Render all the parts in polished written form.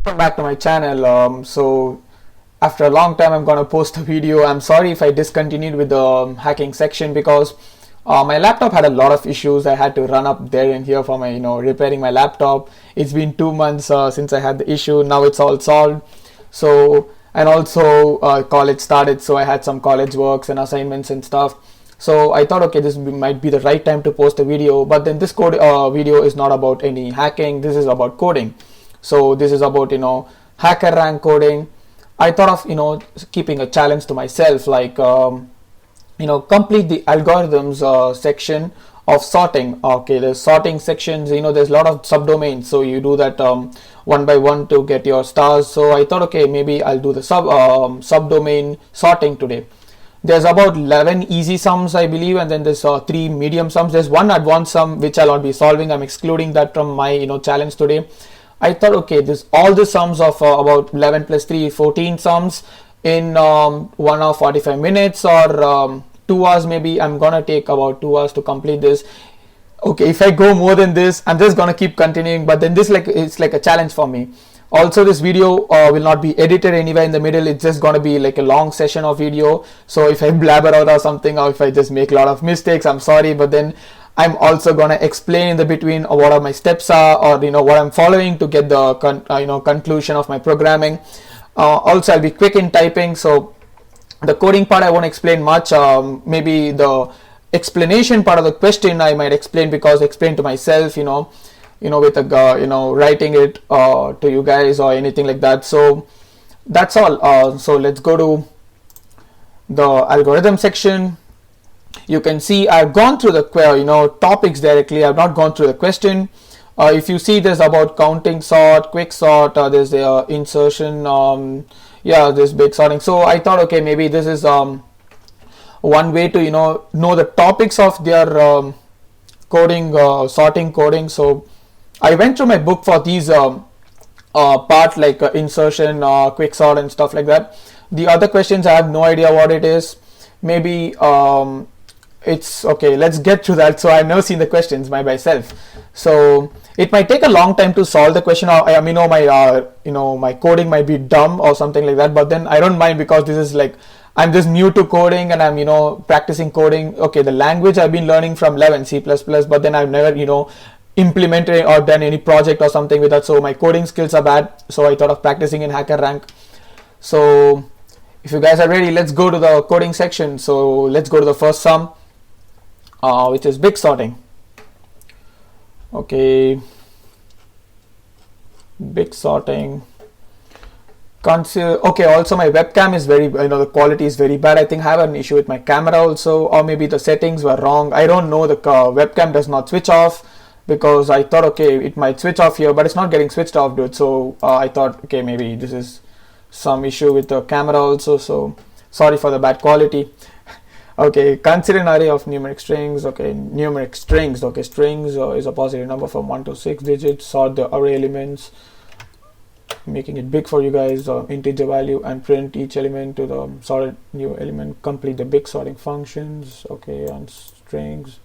Welcome back to my channel. So after a long time I'm gonna post a video. I'm sorry if I discontinued with the hacking section because my laptop had a lot of issues. I had to run up there and here for my repairing my laptop. It's been 2 months since I had the issue. Now it's all solved. So and also college started, so I had some college works and assignments and stuff. So I thought, okay, this might be the right time to post a video. But then this code video is not about any hacking. This is about coding. So this is about Hackerrank coding. I thought of keeping a challenge to myself, like complete the algorithms section of sorting. Okay, there's sorting sections. There's a lot of subdomains, so you do that one by one to get your stars. So I thought, okay, maybe I'll do the subdomain sorting today. There's about 11 easy sums, I believe, and then there's 3 medium sums. There's one advanced sum which I'll not be solving. I'm excluding that from my challenge today. I thought, okay, all the sums of about 11 plus 3, 14 sums in 1 hour 45 minutes or 2 hours maybe. I'm gonna take about 2 hours to complete this. Okay, if I go more than this, I'm just gonna keep continuing, but then this it's like a challenge for me. Also, this video will not be edited anywhere in the middle. It's just gonna be like a long session of video. So if I blabber out or something, or if I just make a lot of mistakes, I'm sorry, but then I'm also gonna explain in the between what are my steps are, or what I'm following to get the conclusion of my programming. Also, I'll be quick in typing, so the coding part I won't explain much. Maybe the explanation part of the question I might explain, because explain to myself, with a writing it to you guys or anything like that. So that's all. So let's go to the algorithm section. You can see I've gone through the topics directly. I've not gone through the question. If you see, there's about counting sort, quick sort, there's the insertion, this big sorting. So I thought, okay, maybe this is one way to know the topics of their coding, sorting coding. So I went through my book for these part, like insertion, quick sort and stuff like that. The other questions I have no idea what it is. Maybe it's okay, let's get to that. So I've never seen the questions by myself, so it might take a long time to solve the question, or my coding might be dumb or something like that, but then I don't mind, because this is like I'm just new to coding and I'm practicing coding. Okay, the language I've been learning from 11 C++, but then I've never implemented or done any project or something with that, so my coding skills are bad. So I thought of practicing in Hackerrank. So if you guys are ready, let's go to the coding section. So let's go to the first sum, which is big sorting. Okay, big sorting. Okay, also my webcam is very, the quality is very bad. I think I have an issue with my camera also, or maybe the settings were wrong. I don't know. The webcam does not switch off, because I thought, okay, it might switch off here, but it's not getting switched off, dude. So I thought, okay, maybe this is some issue with the camera also, so sorry for the bad quality. Okay, consider an array of numeric strings. Okay, numeric strings. Okay, strings is a positive number from 1 to 6 digits. Sort the array elements, making it big for you guys, integer value, and print each element to the sorted new element. Complete the big sorting functions. Okay, on strings,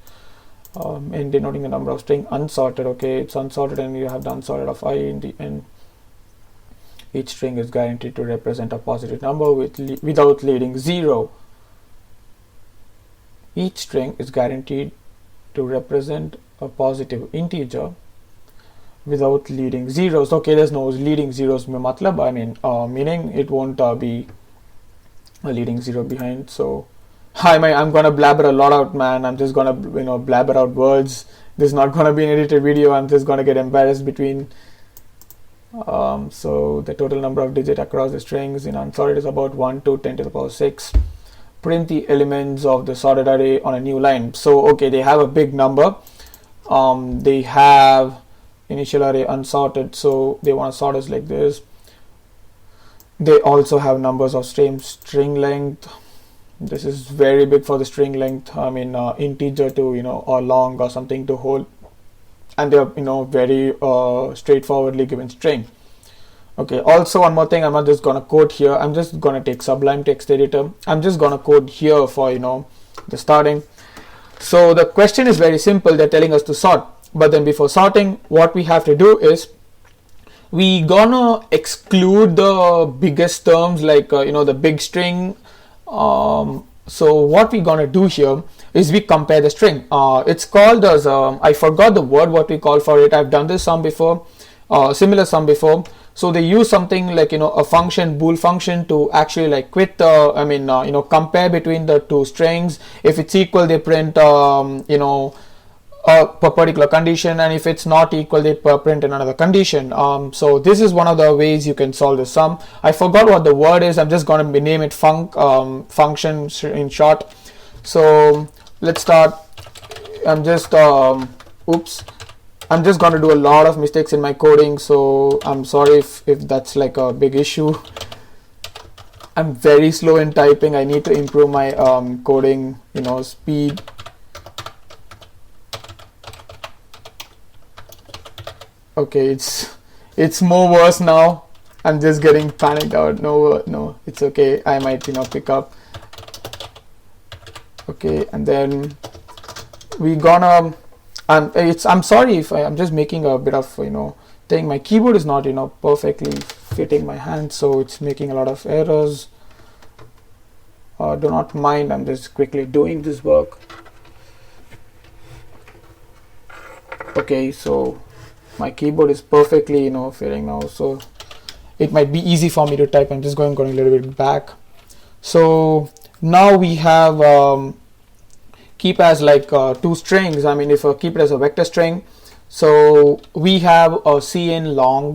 and denoting the number of string unsorted. Okay, it's unsorted and you have the unsorted of I in the end. Each string is guaranteed to represent a positive number without leading 0. Each string is guaranteed to represent a positive integer without leading zeros. Okay, there's no leading zeros. Meaning it won't be a leading 0 behind. So I'm gonna blabber a lot out, man. I'm just gonna blabber out words. This is not gonna be an edited video. I'm just gonna get embarrassed between. So the total number of digits across the strings in unsorted is about 1 to 10 to the power 6. Print the elements of the sorted array on a new line. So okay, they have a big number. They have initial array unsorted, so they want to sort us like this. They also have numbers of string length. This is very big for the string length. Integer to or long or something to hold, and they're very straightforwardly given string. Okay, also one more thing, I'm not just gonna code here. I'm just gonna take Sublime Text Editor. I'm just gonna code here for the starting. So the question is very simple. They're telling us to sort, but then before sorting, what we have to do is we gonna exclude the biggest terms like the big string. So what we gonna do here is we compare the string. It's called as I forgot the word what we call for it. I've done this sum before, similar sum before. So they use something like a function, bool function, to actually like quit compare between the two strings. If it's equal, they print a particular condition, and if it's not equal, they print another condition. So this is one of the ways you can solve the sum. I forgot what the word is. I'm just going to name it function in short. So let's start. I'm just I'm just going to do a lot of mistakes in my coding, so I'm sorry if that's like a big issue. I'm very slow in typing. I need to improve my coding speed. Okay, it's more worse now. I'm just getting panicked out. No, it's okay. I might pick up. Okay, and then we gonna I'm sorry if I'm just making a bit of thing. My keyboard is not perfectly fitting my hand, so it's making a lot of errors. Do not mind, I'm just quickly doing this work. Okay, so my keyboard is perfectly fitting now, so it might be easy for me to type. I'm just going a little bit back. So now we have keep as like two strings. I mean, if I keep it as a vector string, so we have a cin long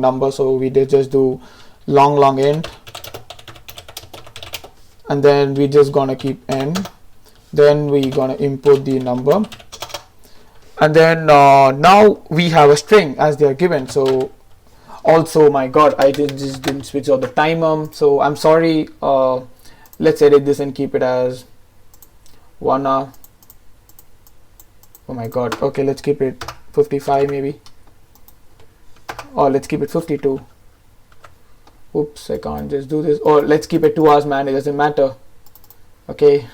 number, so we did just do long int, and then we just gonna keep n, then we gonna import the number, and then now we have a string as they are given. So also, my god, I just didn't switch out the timer, so I'm sorry. Let's edit this and keep it as 1 hour. Oh my god. Okay, let's keep it 55 maybe. Or let's keep it 52. Oops, I can't just do this. Or let's keep it 2 hours, man. It doesn't matter. Okay,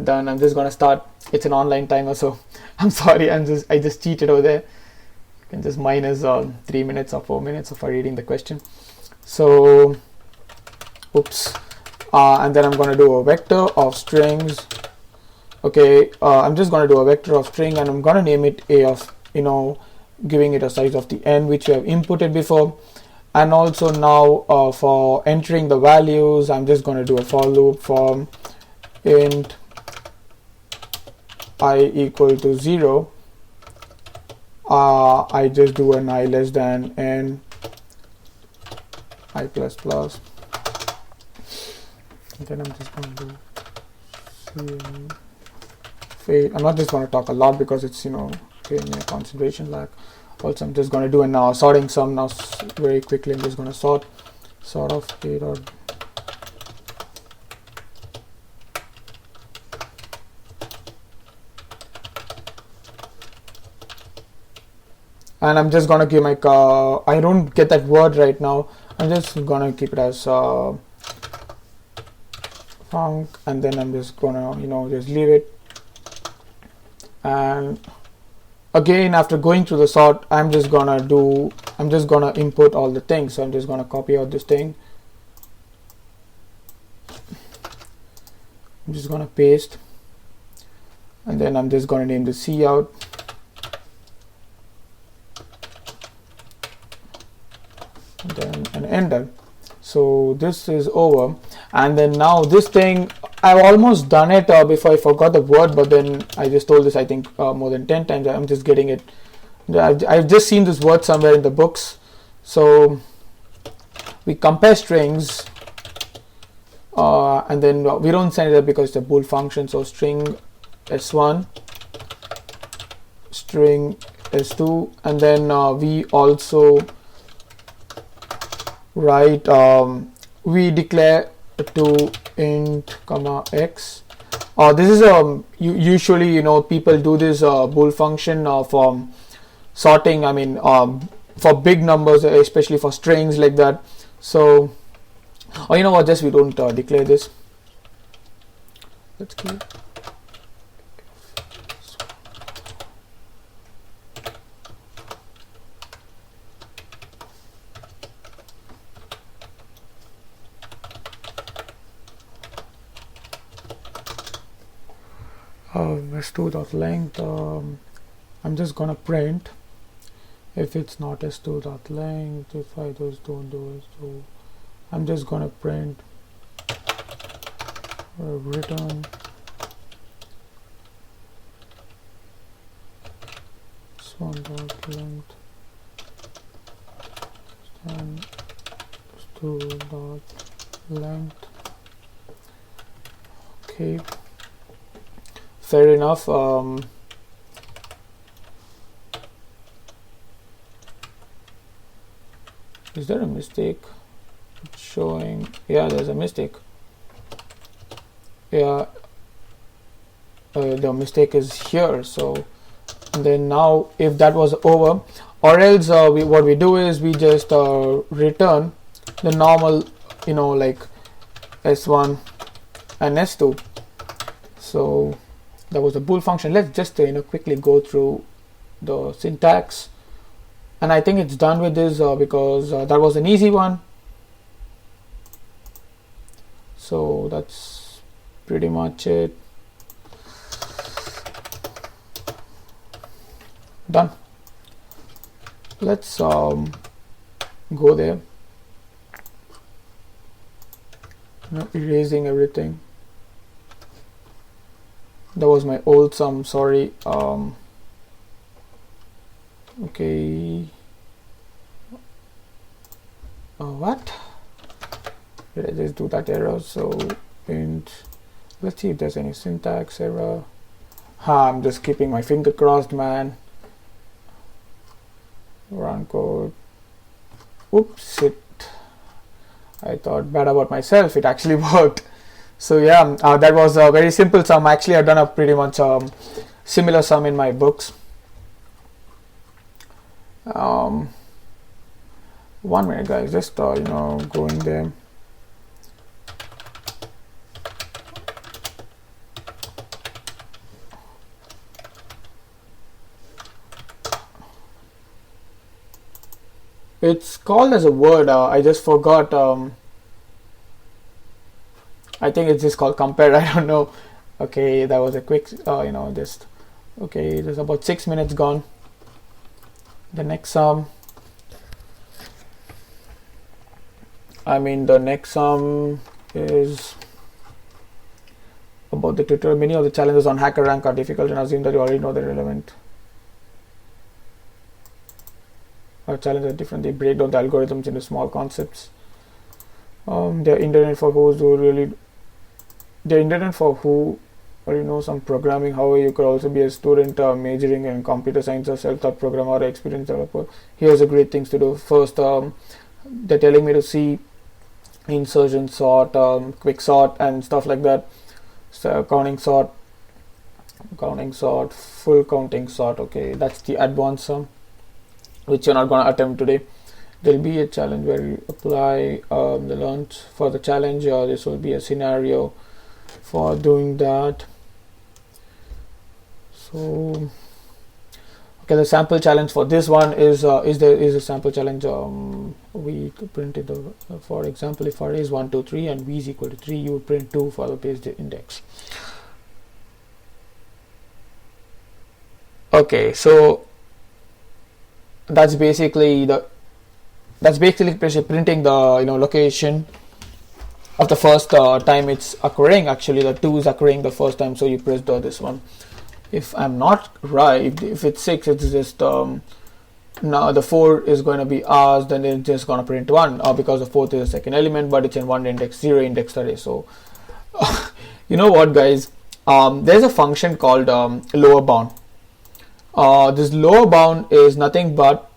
done. I'm just gonna start. It's an online timer, so I'm sorry. I just cheated over there. You can just minus 3 minutes or 4 minutes for reading the question. So, oops. And then I'm going to do a vector of strings. Okay, I'm just going to do a vector of string, and I'm going to name it a of giving it a size of the n, which we have inputted before. And also now for entering the values, I'm just going to do a for loop for int I equal to 0. I just do an I less than n I plus plus. And then I'm just going to do fade. I'm not just going to talk a lot because it's creating a concentration lag. Also, I'm just going to do a sorting sum now very quickly. I'm just going to sort of a dot. And I'm just going to give my I don't get that word right now. I'm just going to keep it as func, and then I'm just gonna just leave it. And again, after going through the sort, I'm just gonna input all the things. So I'm just gonna copy out this thing. I'm just gonna paste, and then I'm just gonna name the C out. And then an enter. So this is over. And then now this thing, I've almost done it before I forgot the word, but then I just told this I think more than 10 times. I'm just getting it. I've just seen this word somewhere in the books. So we compare strings, and then we don't send it up because it's a bool function. So string s1, string s2, and then we also write we declare to int comma x. This is usually people do this bool function for sorting. I mean for big numbers, especially for strings like that. So you know what, just we don't declare this. Let's keep s2.length. I'm just gonna print if it's not s2.length, if I just don't do it. So I'm just gonna print return s1.length and s2.length. Okay, fair enough. Is there a mistake? It's showing, yeah, there's a mistake. Yeah, the mistake is here. So and then now if that was over, or else what we do is we just return the normal, like s1 and s2. So that was a bool function. Let's just quickly go through the syntax, and I think it's done with this because that was an easy one. So that's pretty much it. Done. Let's go there. Erasing everything. That was my old sum, sorry. Okay. What? Did I just do that error? So let's see if there's any syntax error. I'm just keeping my finger crossed, man. Run code. Oops, I thought bad about myself. It actually worked. So yeah, that was a very simple sum. Actually, I've done a pretty much similar sum in my books. 1 minute, guys. Just going there. It's called as a word. I just forgot. I think it's just called compare. I don't know. Okay, that was a quick. Just okay. There's about 6 minutes gone. The next sum. The next sum is about the tutorial. Many of the challenges on Hackerrank are difficult, and assume that you already know the relevant. Our challenges are different. They break down the algorithms into small concepts. They're intended for who already know some programming. However, you could also be a student majoring in computer science or self-taught programmer or experienced developer. Here's a great things to do. First, they're telling me to see insertion sort, quick sort, and stuff like that. So counting sort, full counting sort. Okay, that's the advanced sum, which you're not going to attempt today. There'll be a challenge where you apply the launch for the challenge. This will be a scenario for doing that. So okay, the sample challenge for this one is a sample challenge. We printed for example, if array is 1 2 3 and v is equal to 3, you would print 2 for the base index. Okay, so that's basically printing the location of the first time it's occurring. Actually, the 2 is occurring the first time, so you press this one. If I'm not right, if it's 6, it's just now the 4 is going to be ours, then it's just going to print 1 because the 4th is the second element, but it's in 1 index 0 indexed array. So you know what, guys, there's a function called lower bound. This lower bound is nothing but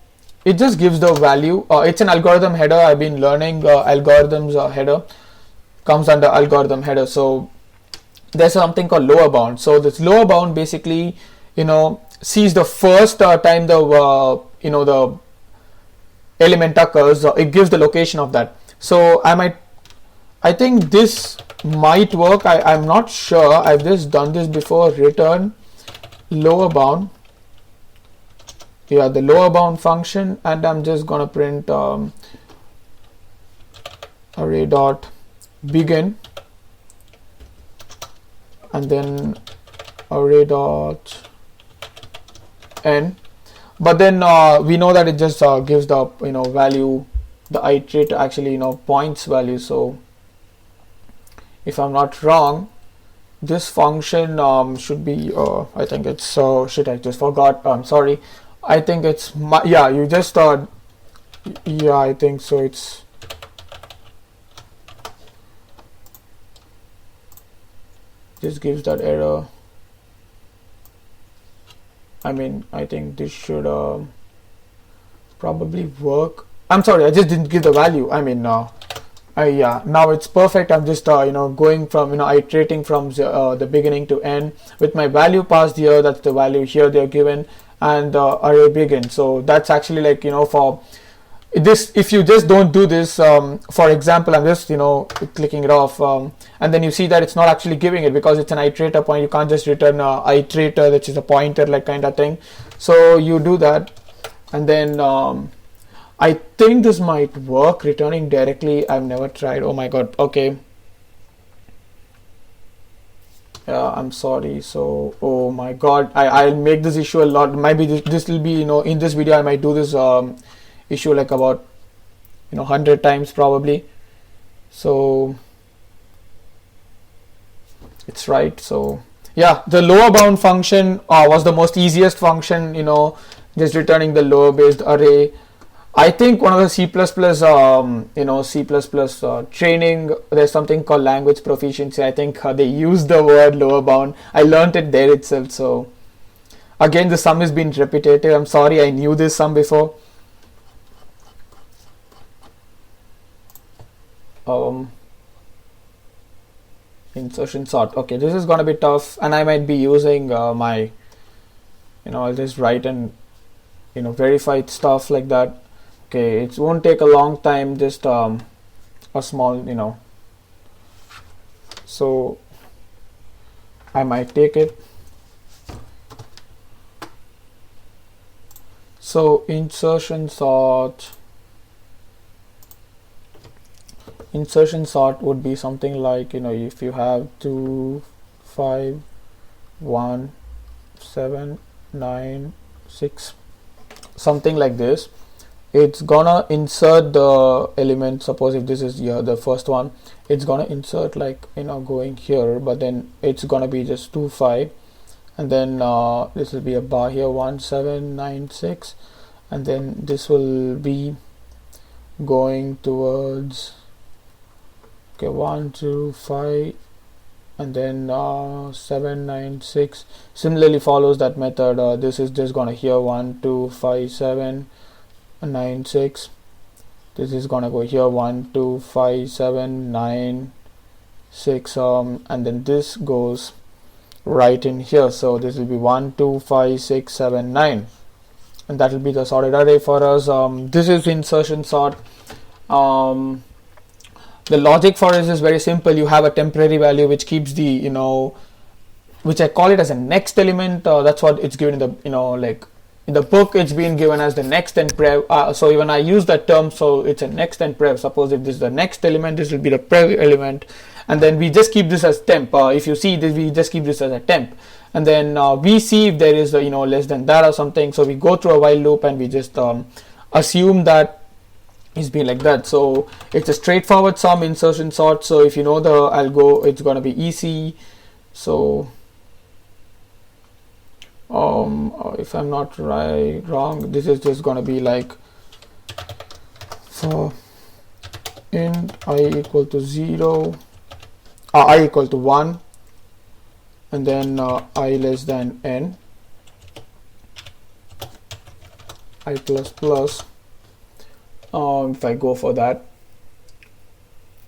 it just gives the value. It's an algorithm header. I've been learning algorithms header comes under algorithm header. So there's something called lower bound. So this lower bound basically sees the first time the the element occurs, it gives the location of that. So I think this might work. I'm not sure. I've just done this before. Return lower bound. Yeah, the lower bound function, and I'm just gonna print array dot begin, and then array dot n, but then we know that it just gives the value, the iterator actually points value. So if I'm not wrong, this function should be I think it's shit, I just forgot. I'm sorry, I think it's yeah, you just yeah, I think so. It's just gives that error. I mean, I think this should probably work. I'm sorry, I just didn't give the value. I mean, yeah, now it's perfect. I'm just going from iterating from the beginning to end with my value passed here. That's the value here they're given, and array begin. So that's actually like for this, if you just don't do this, for example, I'm just clicking it off, and then you see that it's not actually giving it because it's an iterator point. You can't just return a iterator, which is a pointer like kind of thing. So you do that, and then I think this might work returning directly. I've never tried. Oh my god. Okay, I'm sorry. So oh my god, I'll make this issue a lot. Maybe this will be in this video I might do this issue like about 100 times probably. So it's right. So yeah, the lower bound function was the most easiest function, just returning the lower based array. I think one of the C++ C++ training, there's something called language proficiency. I think they use the word lower bound. I learned it there itself. So again, the sum has been repetitive. I'm sorry, I knew this sum before. Insertion sort. Okay, this is gonna be tough, and I might be using my I'll just write and verify stuff like that. Okay, it won't take a long time, just a small so I might take it. So insertion sort would be something like if you have 2 5 1 7 9 6, something like this. It's gonna insert the element. Suppose if this is the first one, it's gonna insert like going here, but then it's gonna be just 2 5, and then this will be a bar here 1 7 9 6, and then this will be going towards 1 2 5, and then 7 9 6 similarly follows that method. This is just gonna here 1 2 5 7 9 6. This is gonna go here 1 2 5 7 9 6, and then this goes right in here. So this will be 1 2 5 6 7 9, and that will be the sorted array for us. This is insertion sort. The logic for this is very simple. You have a temporary value which keeps the which I call it as a next element. That's what it's given in the like in the book. It's been given as the next and prev. So even I use that term, so it's a next and prev. Suppose if this is the next element, this will be the prev element, and then we just keep this as temp. If you see this, we just keep this as a temp, and then we see if there is less than that or something. So we go through a while loop and we just assume that it's been like that. So it's a straightforward sum insertion sort. So if you know the algo, it's gonna be easy. So if I'm not wrong, this is just gonna be like for int I equal to 0, I equal to 1, and then I less than n, I plus plus. If I go for that,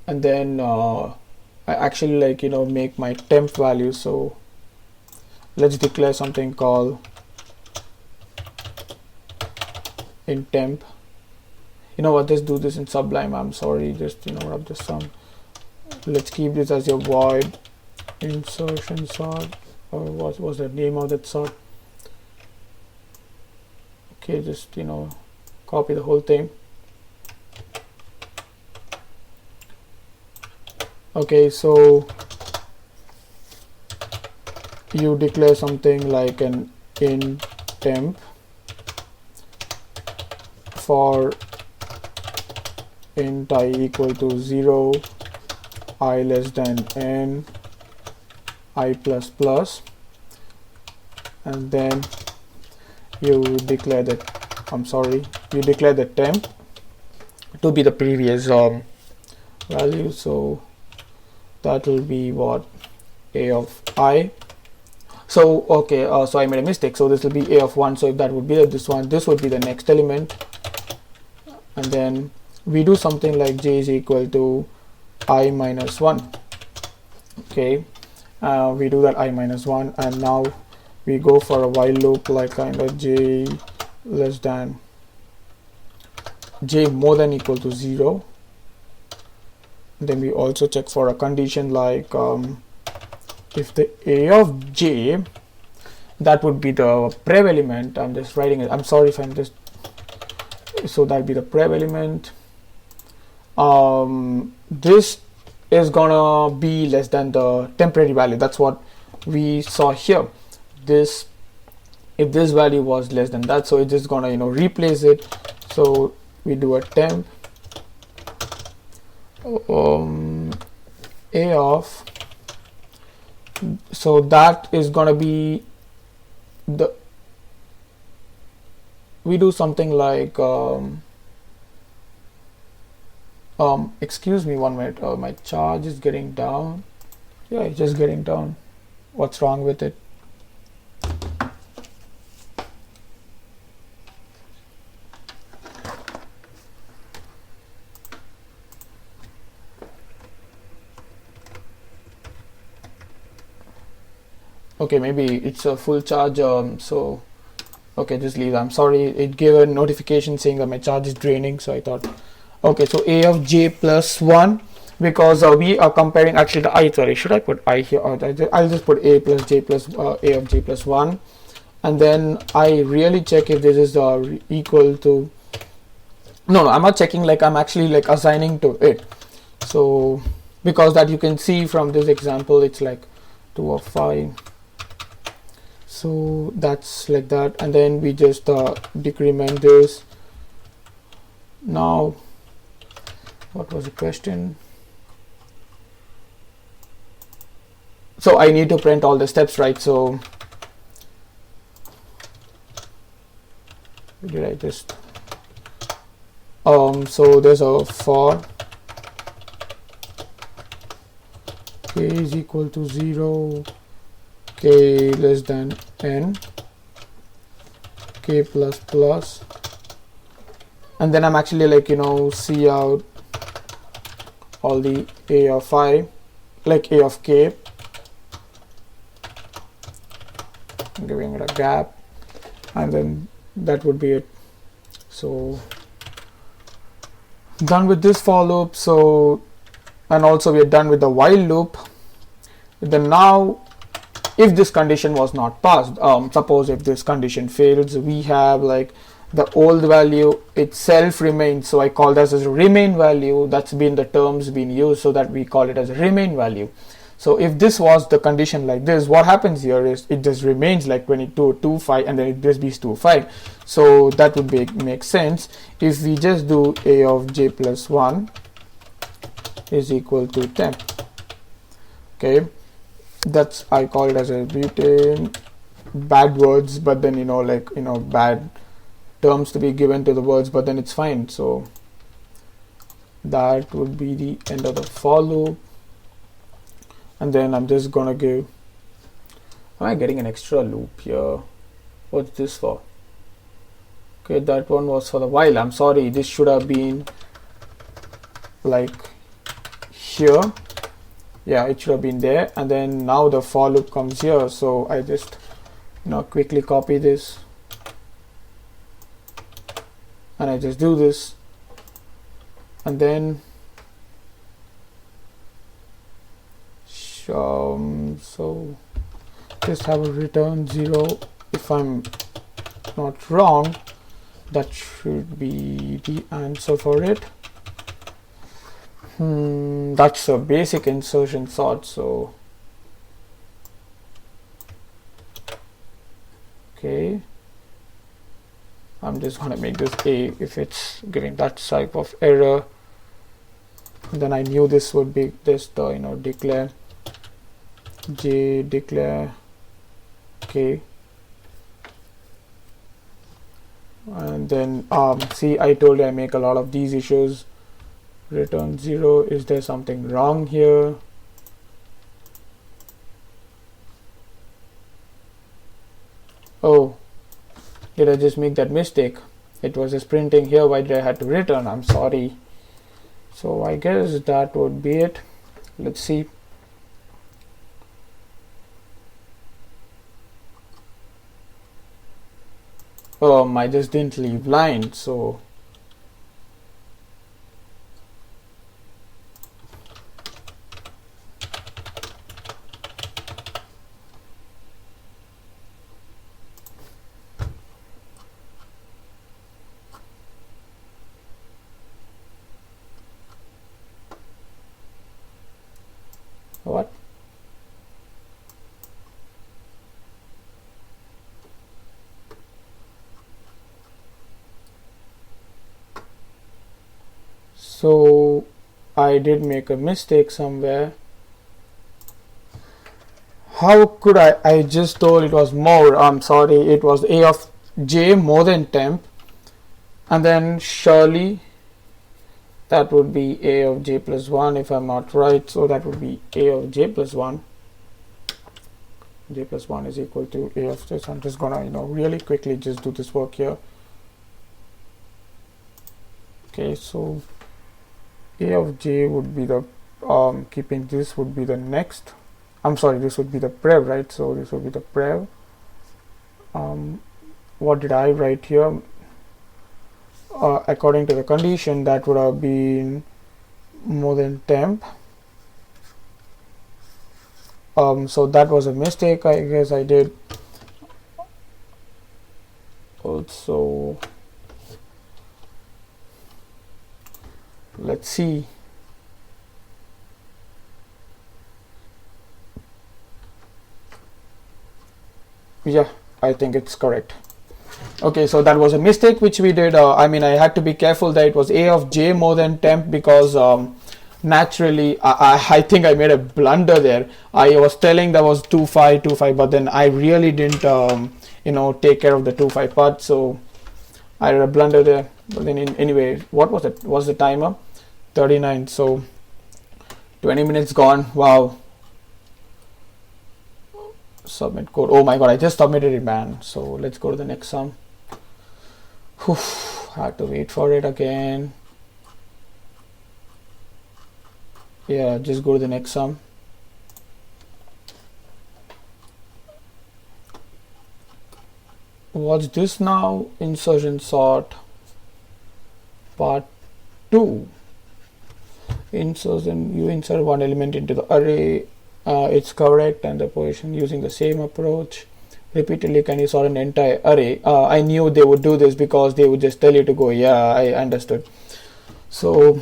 and then I actually like make my temp value. So let's declare something called in temp. What, just do this in Sublime. I'm sorry, just rub this sum. Let's keep this as your void insertion sort, or what was the name of that sort. Okay, just copy the whole thing. Okay, so you declare something like an int temp for int I equal to 0, I less than n, I plus plus, and then you declare that, you declare the temp to be the previous value, so that will be what, a of I. So okay, so I made a mistake, so this will be a of 1, so if that would be this one, this would be the next element, and then we do something like j is equal to I minus 1. Okay, we do that I minus 1, and now we go for a while loop, like kind of j less than j more than equal to 0. Then we also check for a condition like if the a of j, that would be the prev element. I'm just writing it, I'm sorry if I'm just, so that'll be the prev element. This is gonna be less than the temporary value. That's what we saw here. This, if this value was less than that, so it's just gonna, you know, replace it. So we do a temp a of, so that is gonna be the, we do something like excuse me 1 minute, my charge is getting down. Yeah, it's just getting down. What's wrong with it? Okay, maybe it's a full charge, so okay, just leave. I'm sorry, it gave a notification saying that my charge is draining, so I thought, okay, so a of j plus 1, because we are comparing, actually the I, sorry, should I put I here, or I'll just put a plus j plus a of j plus 1, and then I really check if this is equal to, no, I'm not checking, like I'm actually like assigning to it. So because that you can see from this example, it's like 2 of 5. So that's like that, and then we just decrement this. Now, what was the question? So I need to print all the steps, right? So did I just so there's a for k is equal to 0, k less than n, k plus plus, and then I'm actually like, you know, see out all the a of I, like a of k, I'm giving it a gap, and then that would be it. So done with this for loop. So, and also we are done with the while loop. Then now, if this condition was not passed, suppose if this condition fails, we have like the old value itself remains. So I call this as a remain value. That's been the terms being used, so that we call it as a remain value. So if this was the condition like this, what happens here is it just remains like 22, 2, 5, and then it just be 2, 5. So that would make sense if we just do a of j plus 1 is equal to temp. Okay, that's, I call it as a butane, bad words, but then, you know, like, you know, bad terms to be given to the words, but then it's fine. So that would be the end of the for loop. And then I'm just gonna give, am I getting an extra loop here? What's this for? Okay, that one was for the while. I'm sorry, this should have been like here. Yeah, it should have been there, and then now the for loop comes here. So I just, you know, quickly copy this, and I just do this, and then so just have a return 0 if I'm not wrong. That should be the answer for it. That's a basic insertion sort. So Okay, I'm just gonna make this A if it's giving that type of error. And then I knew this would be this, the declare J, declare K, and then see, I told you I make a lot of these issues. Return 0. Is there something wrong here? Oh, did I just make that mistake? It was just printing here. Why did I have to return? I'm sorry. So I guess that would be it. Let's see. I just didn't leave line, so what? So I did make a mistake somewhere. How could I just told it was more. I'm sorry, it was A of J more than temp, and then surely that would be A of J plus 1 if I'm not right. So that would be A of J plus 1. J plus 1 is equal to A of this. I'm just gonna really quickly just do this work here. Okay, so A of J would be the keeping this would be the next. I'm sorry, this would be the prev, right? So this would be the prev. What did I write here? According to the condition, that would have been more than temp. So that was a mistake, I guess I did. Also, let's see. Yeah, I think it's correct. Okay, so that was a mistake which we did. I mean, I had to be careful that it was A of J more than temp, because naturally I think I made a blunder there. I was telling that was 2.5, but then I really didn't take care of the 2.5 part, so I had a blunder there. But then anyway, what was it? What's the timer? 39. So 20 minutes gone. Wow. Submit code. Oh my god, I just submitted it, man. So let's go to the next sum. Whew, had to wait for it again. Yeah, just go to the next sum. What's this now? Insertion sort part 2. Insertion, you insert one element into the array. It's correct, and the position using the same approach. Repeatedly, can you sort an entire array? I knew they would do this because they would just tell you to go. Yeah, I understood. So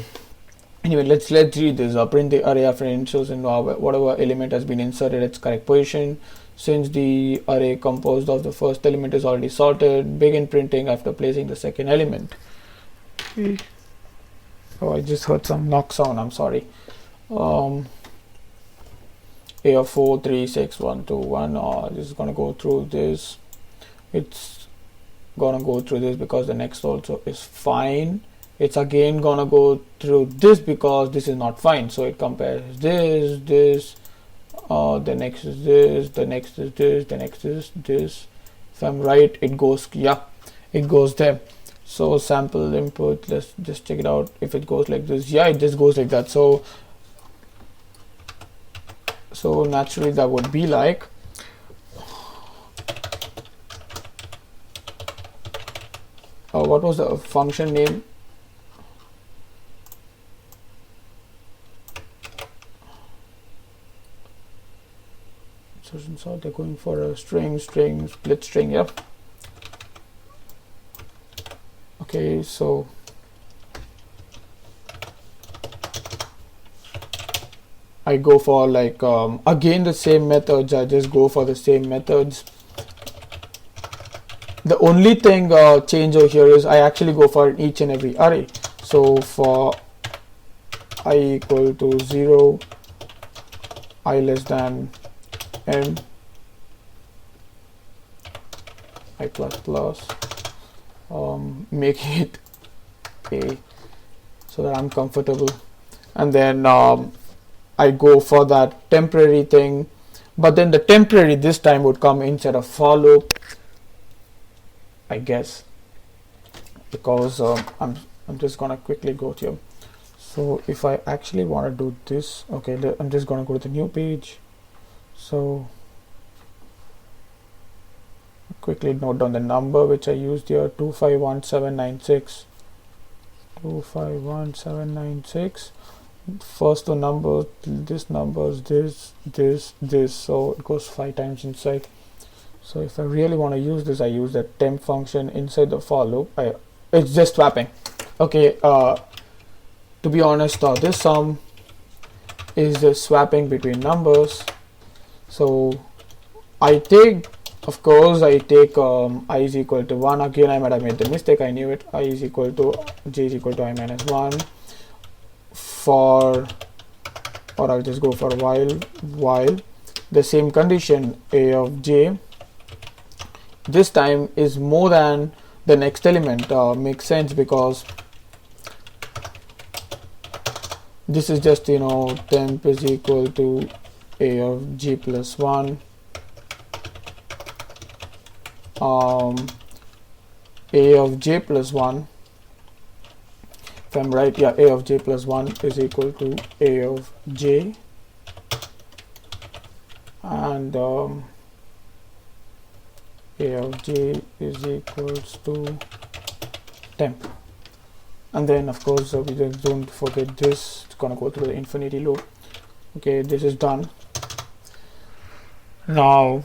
anyway, let's read this. Print the array after insertion. Whatever element has been inserted its correct position. Since the array composed of the first element is already sorted, begin printing after placing the second element. Okay. Oh, I just heard some knock sound. I'm sorry. A of 4, 3, 6, 1, 2, 1. This is gonna go through this. It's gonna go through this because the next also is fine. It's again gonna go through this because this is not fine. So it compares this, the next is this, the next is this, the next is this. If I'm right, it goes, yeah, it goes there. So sample input, let's just check it out. If it goes like this, yeah, it just goes like that. So naturally that would be like what was the function name? Insertion sort, they're going for a string, split string, yeah. Okay, so I go for like again the same methods. I just go for the same methods. The only thing change over here is I actually go for each and every array. So for I equal to 0, I less than m, I plus plus, make it a, so that I'm comfortable, and then I go for that temporary thing, but then the temporary this time would come inside a for loop, I guess, because I'm just gonna quickly go here. So if I actually want to do this, okay, I'm just gonna go to the new page. So quickly note down the number which I used here, 251796. 251796. First the number, this numbers, this, so it goes 5 times inside. So if I really want to use this, I use the temp function inside the for loop. It's just swapping. Okay, to be honest, this sum is just swapping between numbers. So I take, of course, I take I is equal to 1. Again, I might have made the mistake. I knew it. I is equal to j is equal to I minus 1 for, or I'll just go for while the same condition a of j this time is more than the next element. Makes sense because this is just, you know, temp is equal to a of j plus 1, a of j plus 1, if I'm right, yeah, a of j plus 1 is equal to a of j, and a of j is equals to temp. And then of course we just don't forget this, it's gonna go through the infinity loop. Okay, this is done. Now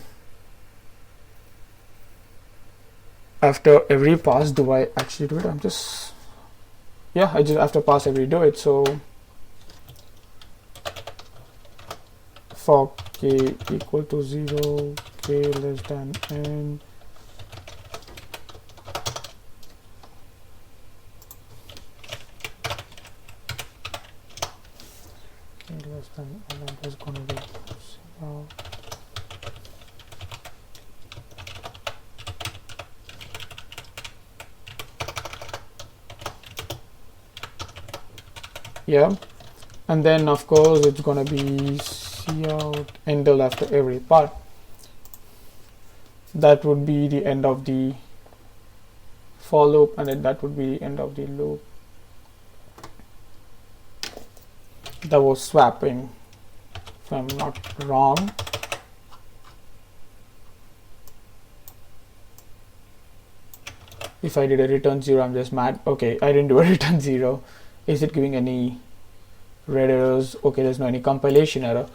after every pass, do I actually do it? I'm just, yeah, I just after pass every do it. So for k equal to 0, k less than n, k less than n, I'm just gonna do 0. Yeah, and then of course it's gonna be cout endl after every part. That would be the end of the for loop, and then that would be the end of the loop. That was swapping, if I'm not wrong. If I did a return 0, I'm just mad. Okay, I didn't do a return 0. Is it giving any red errors? Okay, there's no any compilation error.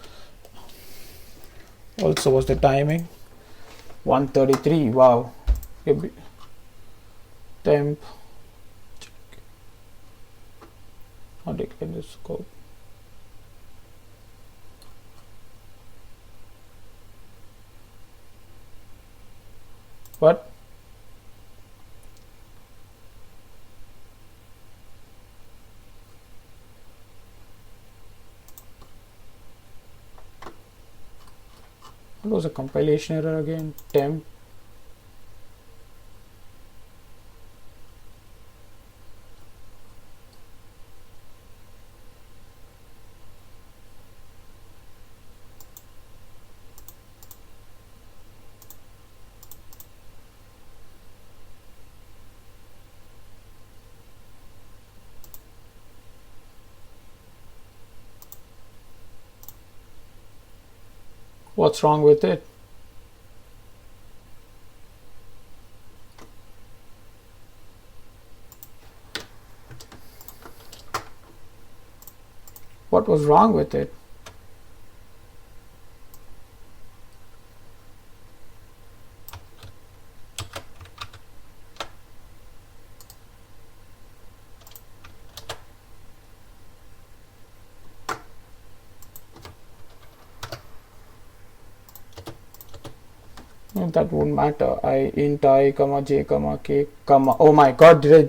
Also, what's the timing? 1:33. Wow. Temp. I'll declare the scope. What? What was a compilation error again? Temp. What's wrong with it? What was wrong with it? That won't matter. I int I comma j comma k comma, oh my god, did I,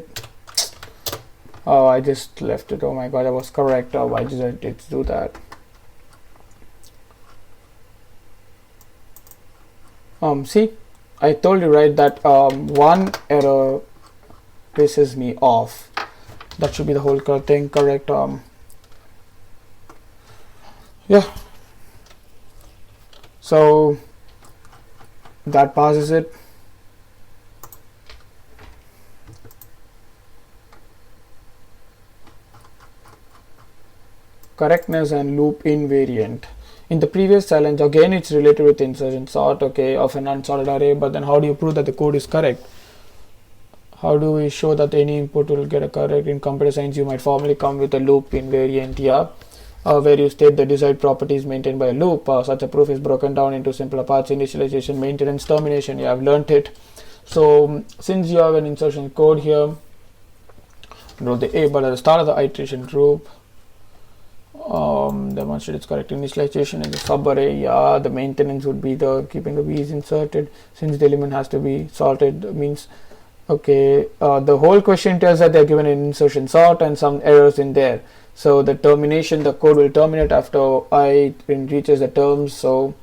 oh, I just left it, oh my god, I was correct. Oh, why did I do that? See, I told you, right, that one error pisses me off. That should be the whole thing, correct? Yeah, so that passes it. Correctness and loop invariant. In the previous challenge, again it's related with insertion sort, okay, of an unsorted array, but then how do you prove that the code is correct? How do we show that any input will get a correct? In computer science, you might formally come with a loop invariant here, where you state the desired properties maintained by a loop. Such a proof is broken down into simpler parts: initialization, maintenance, termination. You have learnt it. So since you have an insertion code here, wrote the A, but at the start of the iteration group, demonstrate its correct initialization in the subarray. Yeah, the maintenance would be the keeping the V's inserted, since the element has to be sorted, means, okay, the whole question tells that they're given an insertion sort and some errors in there. So the termination, the code will terminate after I reaches the terms. So you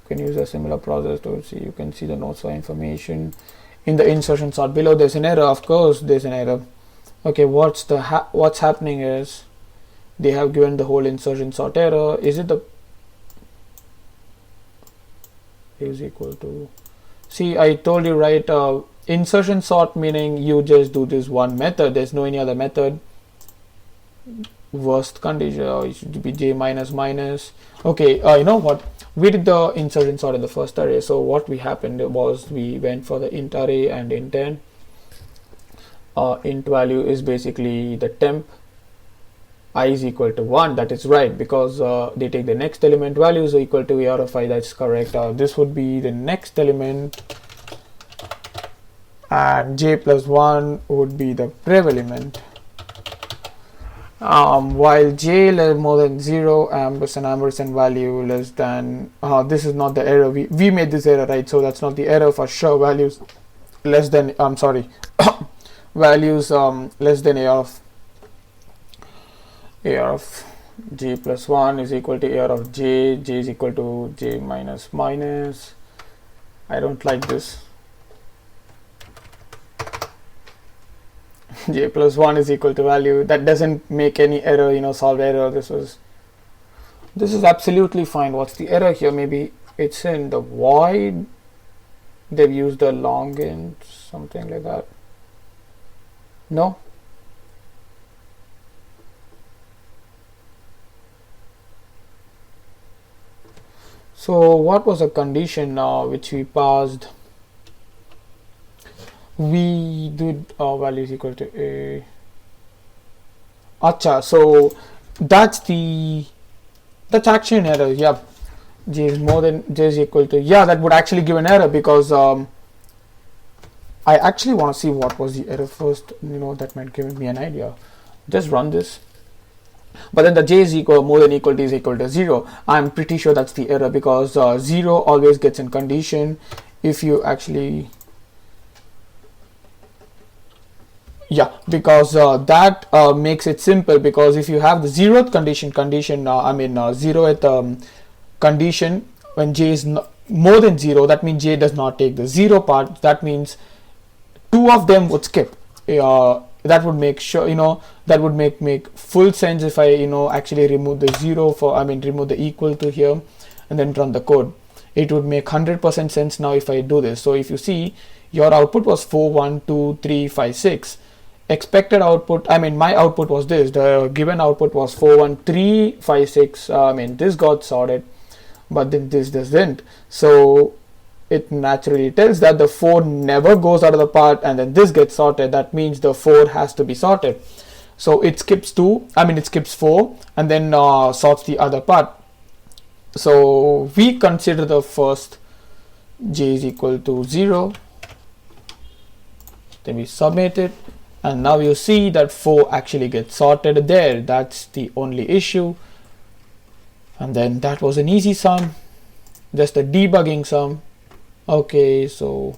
can use a similar process to see. You can see the notes for information. In the insertion sort below, there's an error. Of course, there's an error. Okay, what's happening is they have given the whole insertion sort error. Is it the is equal to? See, I told you, right? Insertion sort meaning you just do this one method. There's no any other method. Worst condition, it should be j minus minus. Okay, you know what? We did the insertion sort in the first array. So what happened was we went for the int array and intent. Int value is basically the temp. I is equal to 1. That is right, because they take the next element value, so equal to AR of I. That's correct. This would be the next element, and j plus 1 would be the prev element. While j more than 0, ampersand value less than, this is not the error, we made this error, right? So that's not the error for sure. Values less than, I'm sorry, values less than AR of j plus 1 is equal to AR of j is equal to j minus minus. I don't like this. J plus 1 is equal to value. That doesn't make any error, you know, solve error. This is absolutely fine. What's the error here? Maybe it's in the void. They've used the long int, something like that. No? So what was a condition which we passed? We did value is equal to a. Acha, so that's actually an error. Yeah, j is more than j is equal to, yeah, that would actually give an error, because I actually want to see what was the error first. You know, that might give me an idea. Just run this. But then the j is equal more than equal to is equal to 0. I'm pretty sure that's the error, because 0 always gets in condition if you actually. Yeah, because that makes it simple, because if you have the 0th condition, 0th condition when j is more than 0, that means j does not take the 0 part. That means two of them would skip. That would make sure, you know, that would make full sense if I, you know, actually remove the 0 for, remove the equal to here and then run the code. It would make 100% sense now if I do this. So if you see, your output was 4 1 2 3 5 6. Expected output, my output was this. The given output was 4 1 3 5 6. This got sorted, but then this doesn't. So it naturally tells that the 4 never goes out of the part, and then this gets sorted. That means the 4 has to be sorted. So it skips 4 and then sorts the other part. So we consider the first j is equal to 0. Then we submit it. And now you see that 4 actually gets sorted there. That's the only issue. And then that was an easy sum, just a debugging sum. Okay, so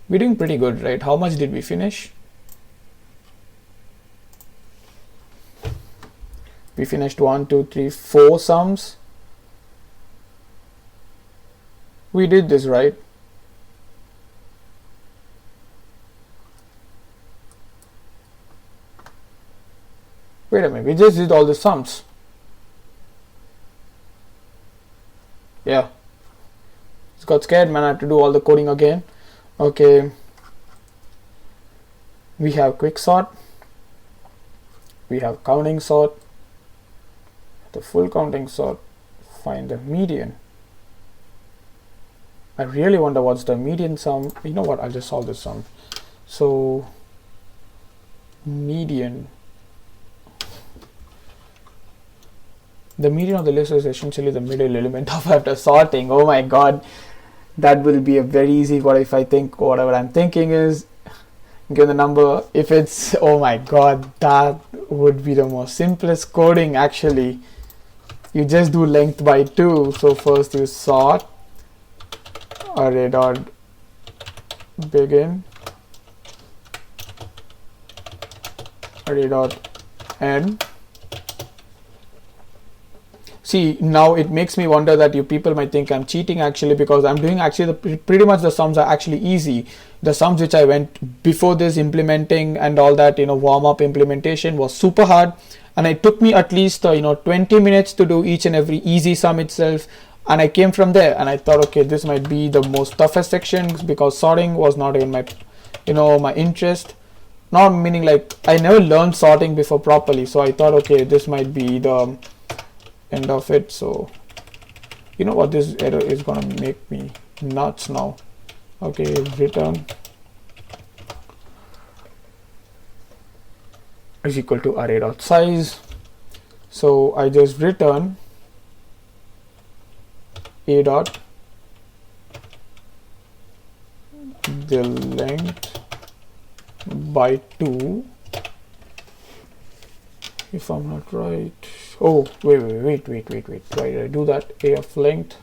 we're doing pretty good, right? How much did we finish? We finished 1, 2, 3, 4 sums. We did this, right? Wait a minute, we just did all the sums. Yeah. Just got scared, man. I have to do all the coding again. Okay. We have quick sort. We have counting sort. The full counting sort. Find the median. I really wonder what's the median sum. You know what? I'll just solve this sum. So median. The median of the list is essentially the middle element of after sorting. Oh my god, that will be a very easy. What if I think whatever I'm thinking is give the number? If it's, oh my god, that would be the most simplest coding actually. You just do length by 2. So first you sort array dot begin array dot end. See, now it makes me wonder that you people might think I'm cheating actually, because I'm doing actually pretty much the sums are actually easy. The sums which I went before this implementing and all that, warm up implementation was super hard, and it took me at least 20 minutes to do each and every easy sum itself. And I came from there and I thought, okay, this might be the most toughest section because sorting was not in my my interest. Not meaning like I never learned sorting before properly, so I thought, okay, this might be the end of it. So you know what, this error is gonna make me nuts now. Okay, return is equal to array dot size. So I just return a dot the length by 2, if I'm not right. Oh, wait, why did I do that? A of length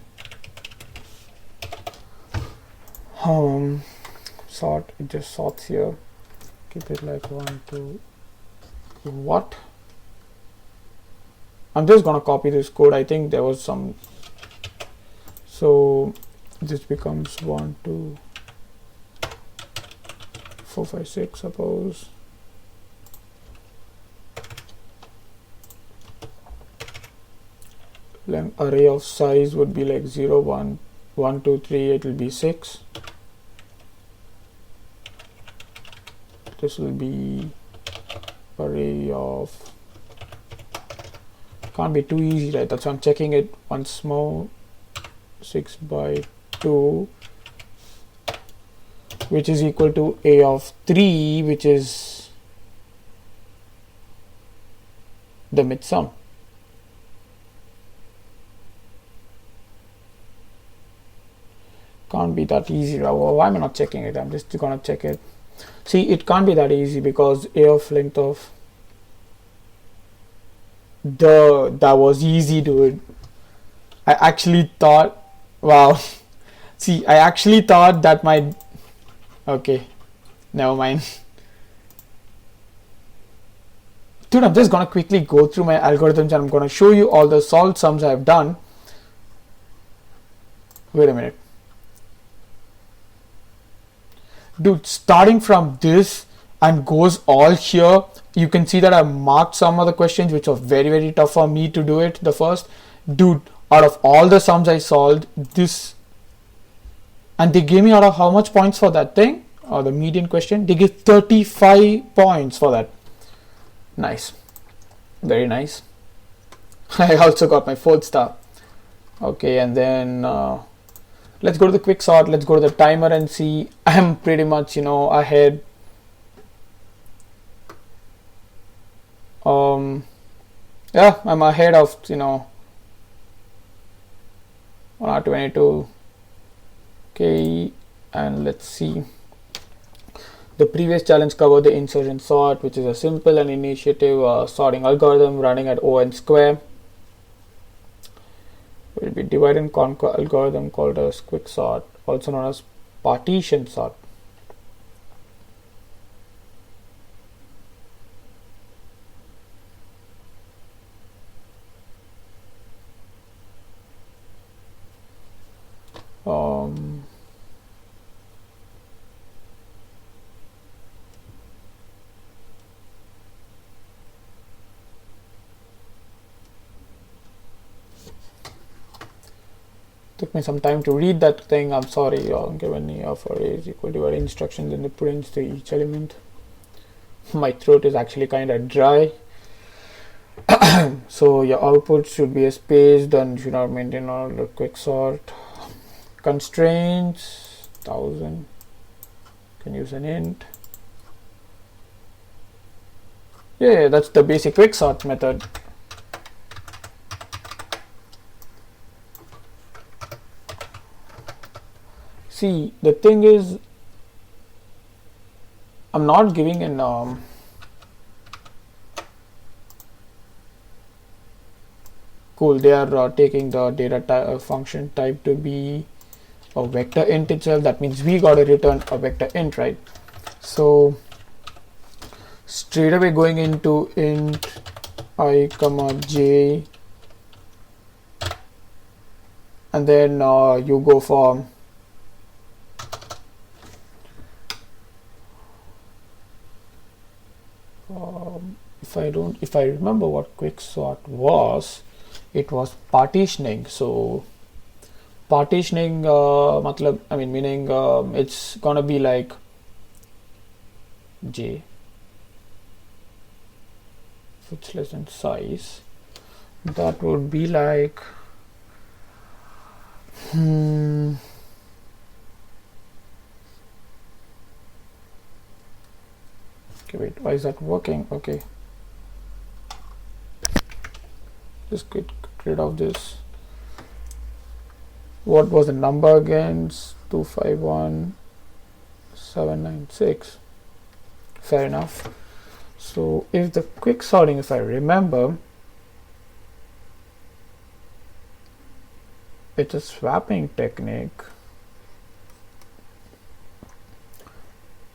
sort, it just sorts here. Keep it like 1, 2. What? I'm just gonna copy this code. I think there was some. So this becomes 1, 2, 4, 5, 6, suppose. Array of size would be like 0, 1, 1, 2, 3. It will be 6. This will be array of, can't be too easy, right? That's why I'm checking it once more. 6 by 2, which is equal to a of 3, which is the mid sum. Can't be that easy. Why am I not checking it? I'm just gonna check it. See, it can't be that easy because a of length of that was easy, dude. I actually thought, wow. See, I actually thought that my, okay, never mind. Dude, I'm just gonna quickly go through my algorithms and I'm gonna show you all the solved sums I've done. Wait a minute. Dude, starting from this and goes all here, you can see that I marked some of the questions which are very, very tough for me to do it. The first, dude, out of all the sums I solved, this, and they gave me out of how much points for that thing, or the median question, they give 35 points for that. Nice, very nice. I also got my 4th star. Okay, and then let's go to the quick sort. Let's go to the timer and see. I'm pretty much ahead. Yeah, I'm ahead of 122. Okay, and let's see. The previous challenge covered the Insurgent Sort, which is a simple and initiative sorting algorithm running at O(n)². will be divide and conquer algorithm called as quicksort, also known as partition sort. Took me some time to read that thing. I'm sorry. Given for a is equal to instructions and the prints to each element. My throat is actually kind of dry. So your output should be a space, then should not maintain all the quicksort. Constraints 1000. Can use an int. Yeah, that's the basic quicksort method. See, the thing is, I'm not giving an cool. They are taking the data function type to be a vector int itself. That means we got to return a vector int, right? So straight away going into int I comma j, and then you go for if I remember what quicksort was, it was partitioning. So partitioning meaning it's gonna be like j, if it's less than size, that would be like okay, wait, why is that working? Okay, just get rid of this. What was the number again? 251796. Fair enough. So if the quick sorting, if I remember, it's a swapping technique.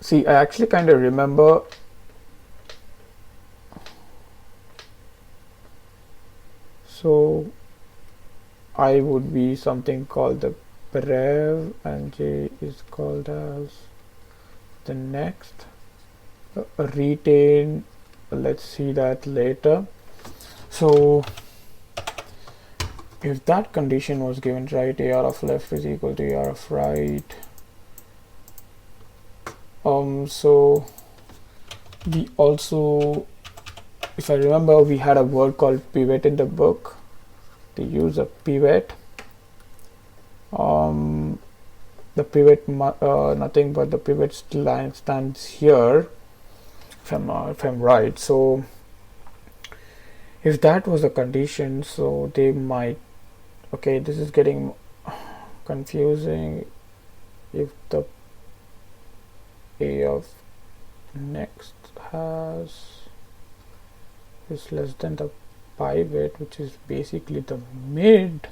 See, I actually kind of remember. So I would be something called the prev and j is called as the next. Retain, let's see that later. So if that condition was given right, ar of left is equal to ar of right. So we also, if I remember, we had a word called pivot in the book. They use a pivot. The pivot nothing but the pivot line stands here, if I'm right. So if that was a condition, so they might, okay, this is getting confusing. If the a of next is less than the pivot, which is basically the mid,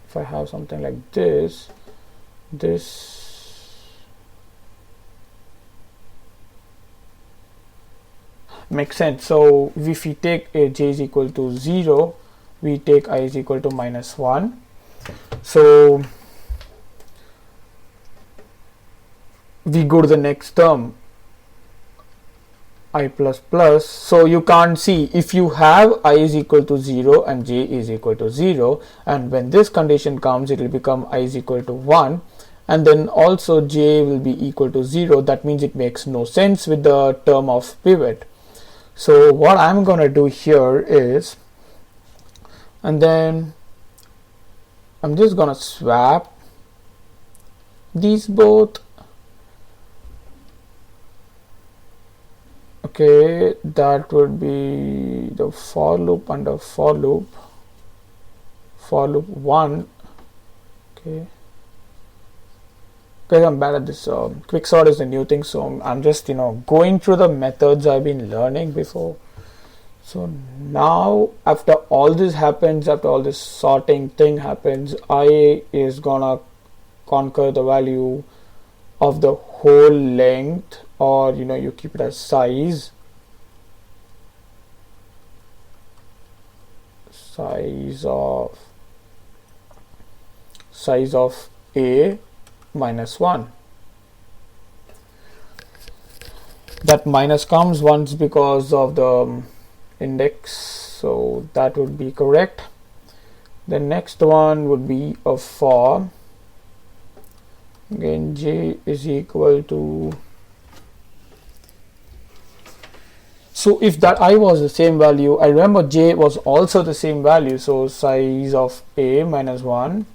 if I have something like this makes sense. So if we take a j is equal to 0, we take I is equal to -1. So we go to the next term, I plus plus. So you can't see, if you have I is equal to 0 and j is equal to 0, and when this condition comes, it will become I is equal to 1, and then also j will be equal to 0. That means it makes no sense with the term of pivot. So what I'm going to do here is, and then I'm just going to swap these both. Okay, that would be the for loop under for loop 1. Okay, because I'm bad at this. Quicksort is the new thing, so I'm just going through the methods I've been learning before. So now after all this happens, after all this sorting thing happens, I is gonna conquer the value of the whole length, or you keep it as size of a minus 1. That minus comes once because of the index, so that would be correct. The next one would be a for, again j is equal to, so if that I was the same value, I remember j was also the same value, so size of a minus 1,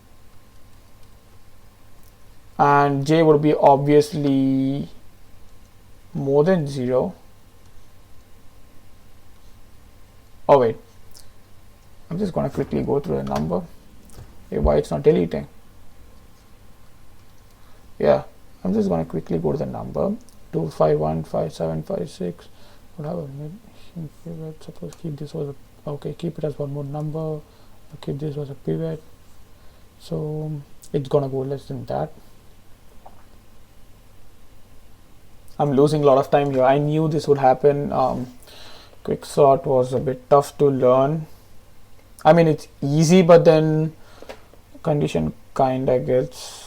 and j would be obviously more than 0. Oh wait, I'm just going to quickly go through the number. Hey, why it's not deleting? Yeah, I'm just going to quickly go to the number 2515756. Whatever. Suppose keep this was a, okay, keep it as one more number. Keep this was a pivot, so it's gonna go less than that. I'm losing a lot of time here. I knew this would happen. Quicksort was a bit tough to learn. I mean, it's easy, but then condition kinda gets,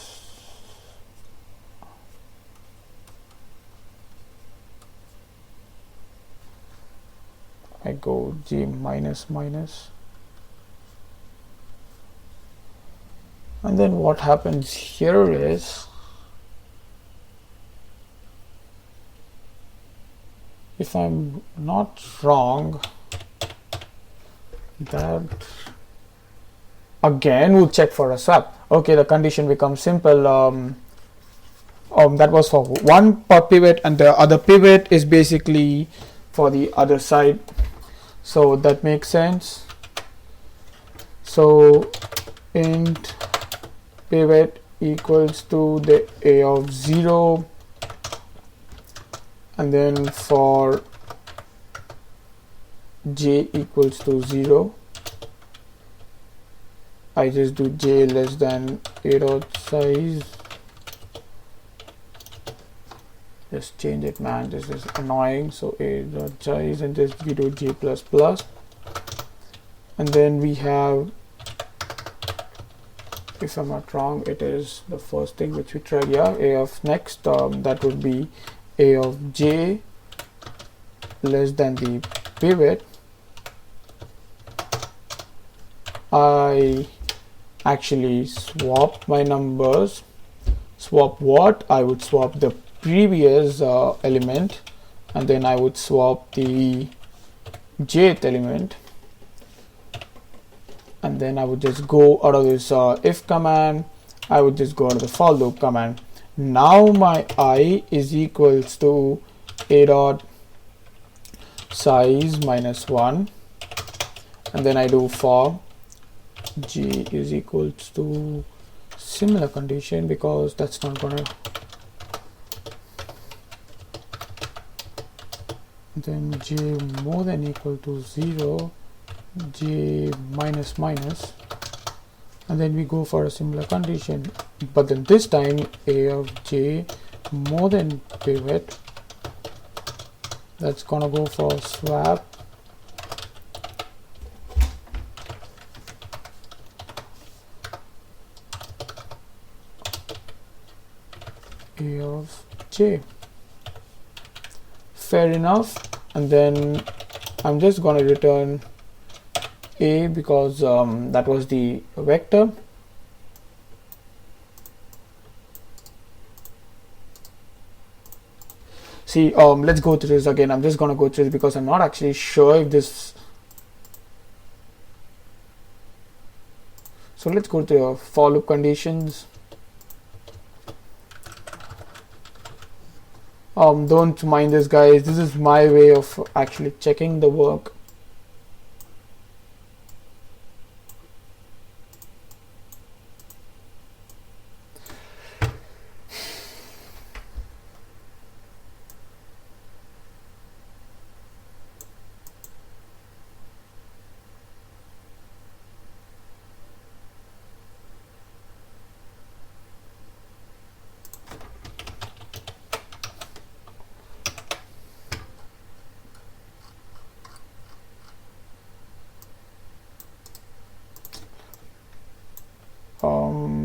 I go j minus minus, and then what happens here is, if I'm not wrong, that again we'll check for a swap. Okay, the condition becomes simple. That was for one per pivot, and the other pivot is basically for the other side, so that makes sense. So int pivot equals to the a of 0, and then for j equals to 0, I just do j less than a dot size. Just change it, man, this is annoying. So a dot size, and just we do j plus plus, and then we have, if I'm not wrong, it is the first thing which we tried. Yeah, a of next, that would be a of j less than the pivot. I actually swap my numbers. Swap what? I would swap the previous element, and then I would swap the jth element, and then I would just go out of this if command. I would just go out of the for loop command. Now my I is equals to a dot size minus 1, and then I do for j is equals to similar condition, because that's not gonna, then j more than equal to 0, j minus minus, and then we go for a similar condition, but then this time a of j more than pivot, that's gonna go for swap a of j. Fair enough. And then I'm just going to return a, because that was the vector. See, let's go through this again. I'm just going to go through this because I'm not actually sure if this. So let's go to the for loop conditions. Don't mind this, guys. This is my way of actually checking the work.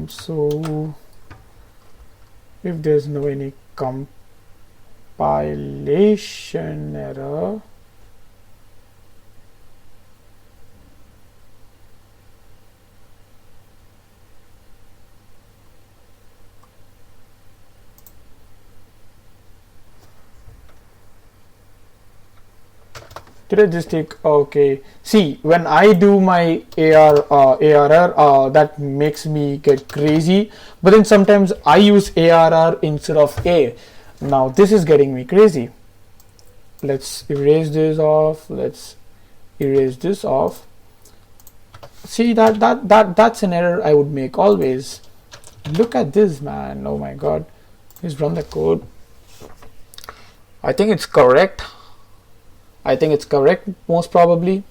So if there's no any compilation error, did I just take, okay, see, when I do my ARR, that makes me get crazy, but then sometimes I use ARR instead of A. Now this is getting me crazy. Let's erase this off. Let's erase this off. See, that's an error I would make always. Look at this, man. Oh my god. Let's run the code. I think it's correct. I think it's correct, most probably.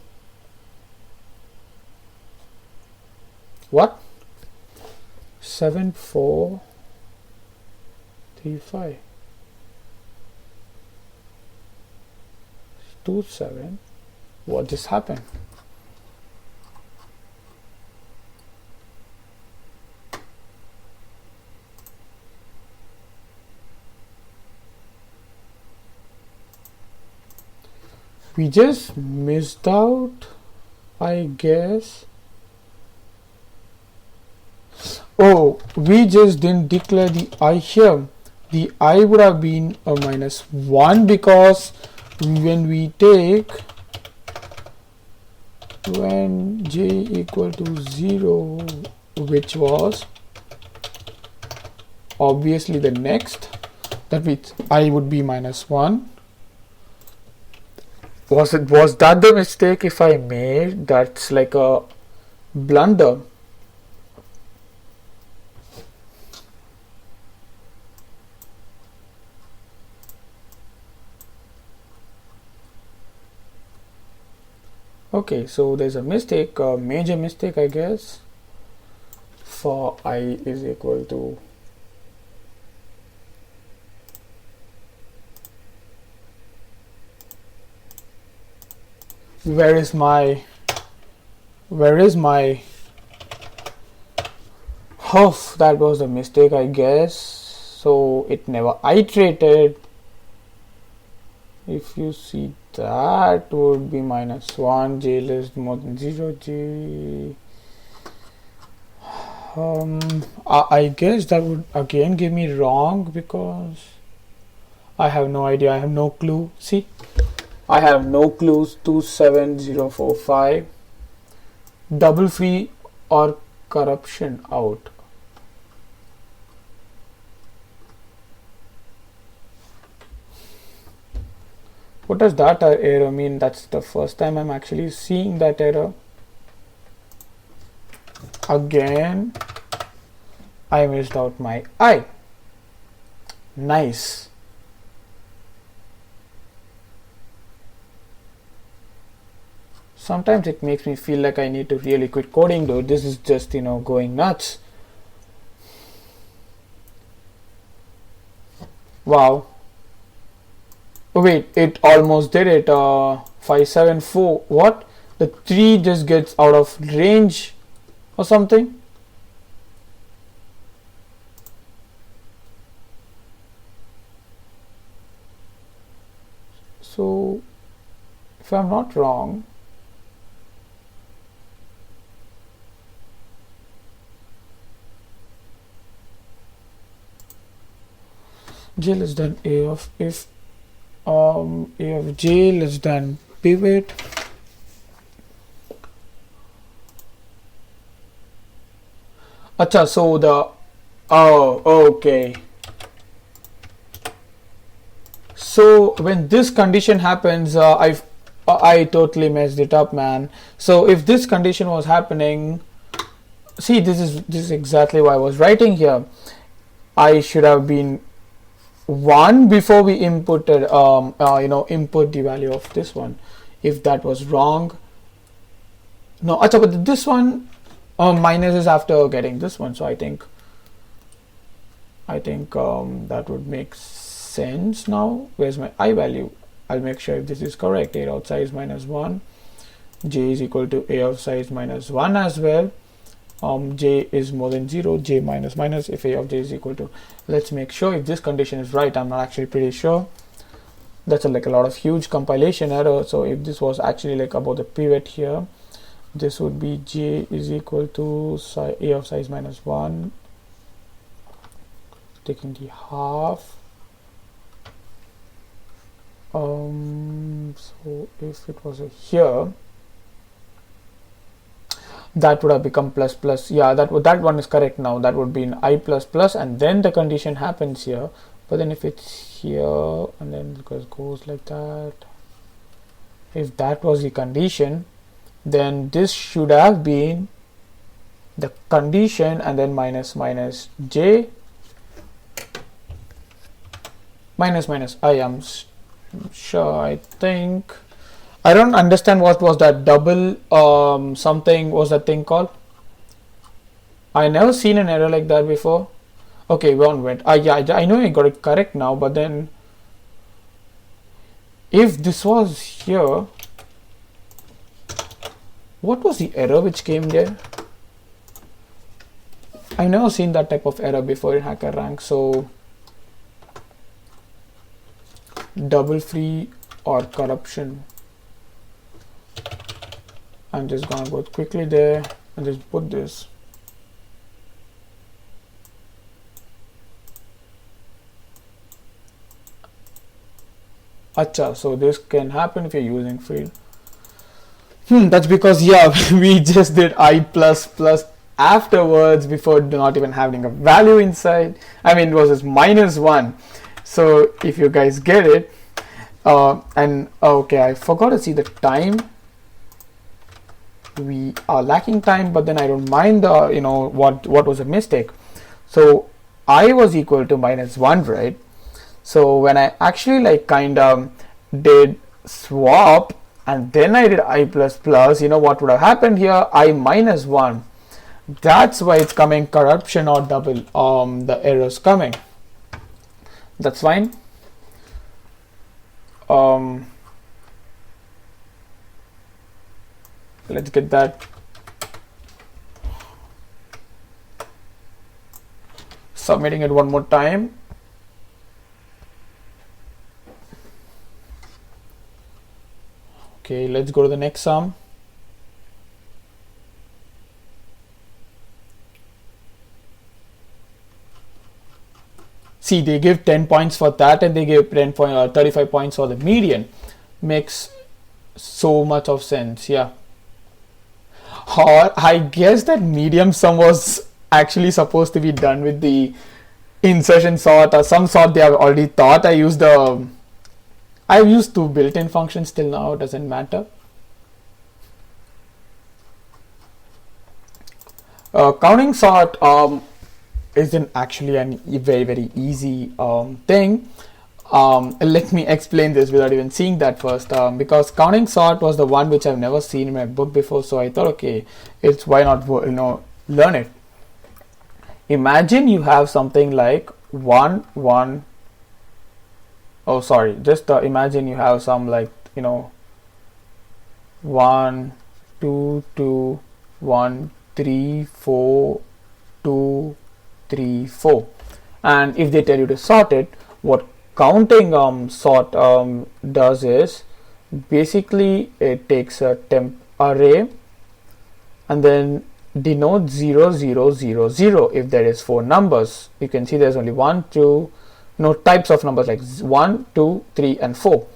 What? 7435 27. What just happened? We just missed out, I guess. Oh, we just didn't declare the I here. The I would have been a -1 because when we take, when j equal to 0, which was obviously the next, that means I would be -1. Was that the mistake if I made? That's like a blunder. Okay, so there's a mistake, a major mistake, I guess. For I is equal to where is my oh, that was a mistake, I guess. So it never iterated. If you see, that would be -1, j less more than 0, j. I guess that would again give me wrong because I have no idea. I have no clue. See, I have no clues. 27045 double free or corruption out. What does that error mean? That's the first time I'm actually seeing that error. Again, I missed out my I. Nice. Sometimes it makes me feel like I need to really quit coding, dude. This is just, going nuts. Wow. Oh, wait, it almost did it. 574. What? The 3 just gets out of range or something? So, if I'm not wrong, j less than a of if a of j less than pivot acha, so the okay, so when this condition happens, I totally messed it up, man. So if this condition was happening, see, this is exactly what I was writing here. I should have been 1 before we inputted input the value of this one. If that was wrong, no, acha, but this one minus is after getting this one, so I think that would make sense now. Where's my I value? I'll make sure if this is correct. A of size -1, j is equal to a of size -1 as well. j is more than 0, j minus minus if a of j is equal to. Let's make sure if this condition is right. I'm not actually pretty sure. That's like a lot of huge compilation error. So if this was actually like about the pivot here, this would be j is equal to a of size minus 1, taking the half. So if it was a here, that would have become plus plus. Yeah, that one is correct now. That would be in I plus plus, and then the condition happens here. But then if it's here and then because it goes like that, if that was the condition, then this should have been the condition and then minus minus j minus minus. I am sure. I think I don't understand what was that double something was that thing called. I never seen an error like that before. Okay, one went. Yeah, I know I got it correct now, but then if this was here, what was the error which came there? I've never seen that type of error before in Hackerrank. So double free or corruption. I'm just gonna go quickly there and just put this. Acha, so this can happen if you're using free. That's because, yeah, we just did I plus plus afterwards before not even having a value inside. I mean, it was just minus 1. So if you guys get it, and okay, I forgot to see the time. We are lacking time, but then I don't mind you know what was a mistake. So I was equal to minus 1, right? So when I actually like kind of did swap and then I did I plus plus, you know what would have happened here? I minus 1. That's why it's coming corruption or double the errors coming. That's fine. Let's get that. Submitting it one more time. Okay, let's go to the next sum. See, they give 10 points for that and they give 35 points for the median. Makes so much of sense, yeah. Or I guess that medium sum was actually supposed to be done with the insertion sort or some sort they have already thought. I've used 2 built-in functions till now, it doesn't matter. Counting sort isn't actually a very easy thing. Let me explain this without even seeing that first, because counting sort was the one which I've never seen in my book before, so I thought, okay, it's why not learn it. Imagine you have something like 1 1. Oh, sorry. Just imagine you have some like 1 2 2 1 3 4 2 3 4, and if they tell you to sort it, what counting sort does is basically it takes a temp array and then denotes 0 0 0 0 if there is 4 numbers. You can see there's only 1 2 types of numbers like 1 2 3 and 4.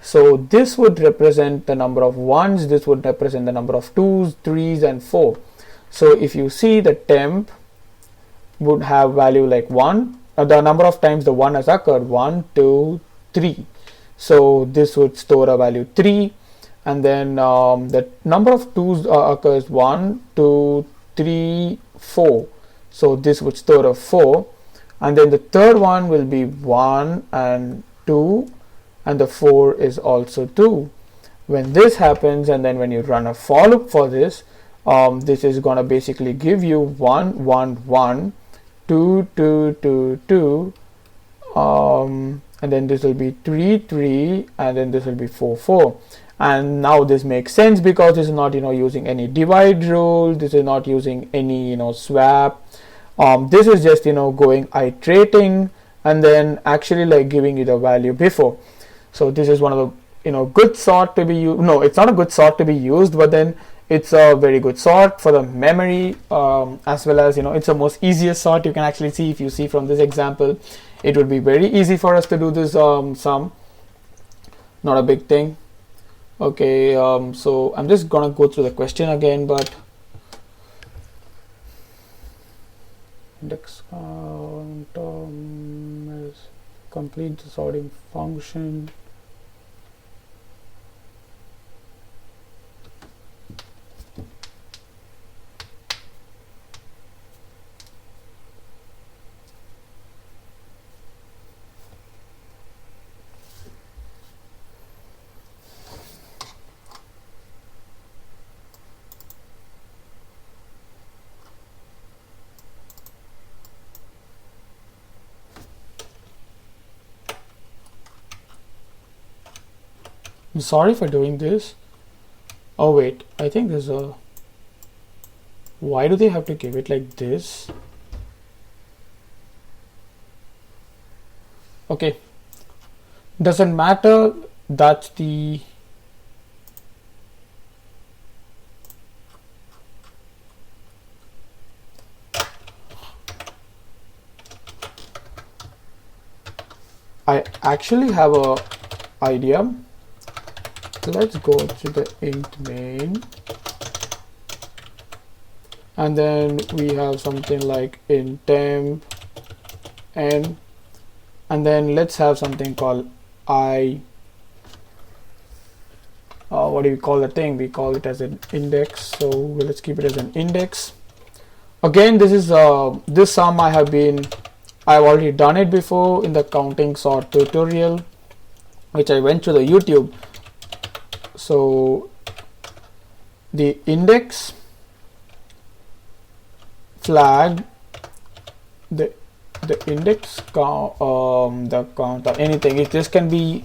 So this would represent the number of ones, this would represent the number of 2s 3s and 4. So if you see, the temp would have value like 1, the number of times the 1 has occurred, 1 2 3. So this would store a value 3, and then the number of 2s occurs 1 2 3 4. So this would store a 4, and then the third one will be 1 and 2, and the 4 is also 2. When this happens, and then when you run a for loop for this, this is going to basically give you 1 1 1 2 2 2 2, and then this will be 3 3, and then this will be 4 4, And now this makes sense because this is not using any divide rule, this is not using any swap. This is just going iterating and then actually like giving you the value before. So this is one of the good sort to be used. No, it's not a good sort to be used, but then it's a very good sort for the memory, as well as it's the most easiest sort. You can actually see, if you see from this example, it would be very easy for us to do this sum. Not a big thing. Okay, so I'm just gonna go through the question again, but index count is complete the sorting function. I'm sorry for doing this. Oh wait, I think there's a, why do they have to give it like this? Okay, doesn't matter, that's the I actually have a idea. Let's go to the int main, and then we have something like int temp n, and then let's have something called I, what do we call the thing? We call it as an index, so let's keep it as an index. Again, this is this sum I've already done it before in the counting sort tutorial, which I went to the YouTube. So the index flag, the index count, the counter, anything, it just can be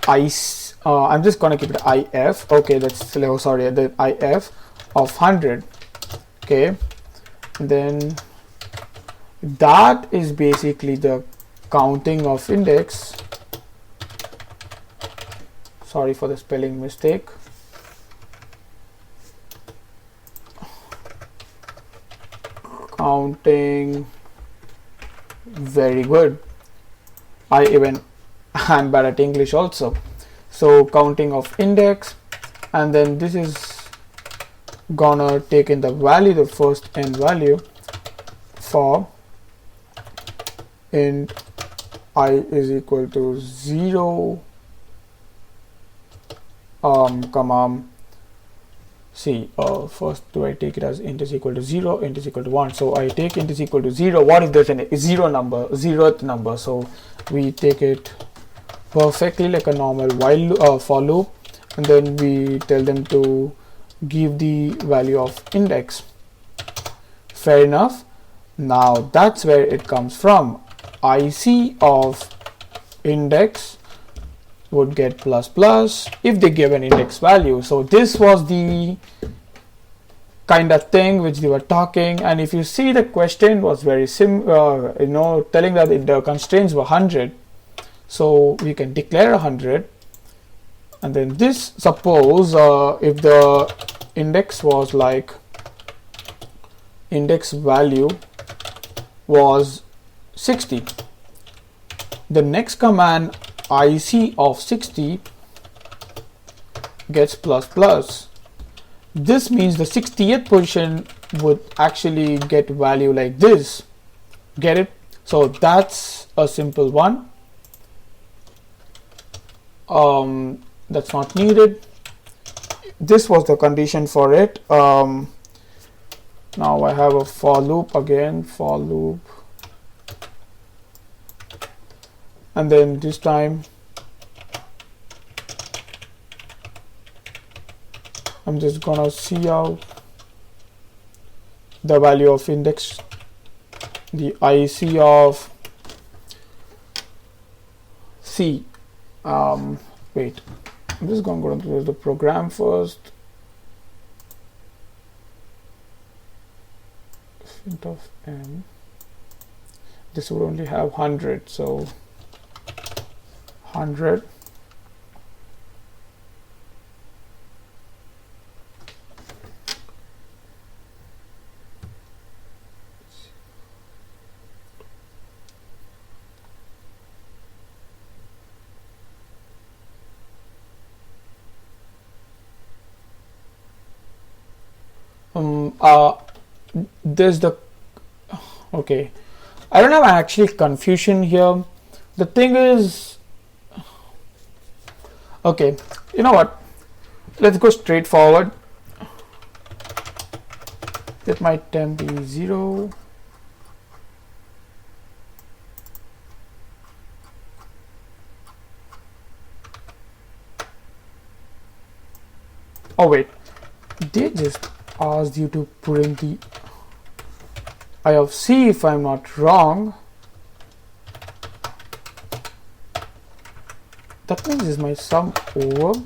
I'm just gonna keep it if. Okay, that's sorry, the if of 100. Okay, and then that is basically the counting of index. Sorry for the spelling mistake. Counting, very good. I'm bad at English also. So counting of index, and then this is gonna take in the value, the first n value for int I is equal to 0, see, first do I take it as int is equal to 0, int is equal to 1. So I take int is equal to 0. What if there's a zeroth number? So we take it perfectly like a normal while for loop, and then we tell them to give the value of index. Fair enough. Now that's where it comes from. IC of index would get plus plus if they give an index value. So this was the kind of thing which they were talking, and if you see, the question was very telling that the constraints were 100, so we can declare 100, and then this, suppose if the index was like, index value was 60, the next command IC of 60 gets plus plus. This means the 60th position would actually get value like this. Get it? So that's a simple one. That's not needed. This was the condition for it. Now I have a for loop again, for loop, and then this time I'm just gonna see out the value of index, the IC of C. Wait, I'm just going to go through the program first. Int of m. This would only have 100, so 100. There's the okay, I don't have actually confusion here. The thing is, okay, you know what, let's go straight forward. Let my temp be 0. Oh wait, they just asked you to print the I of C if I'm not wrong. That means is my sum over.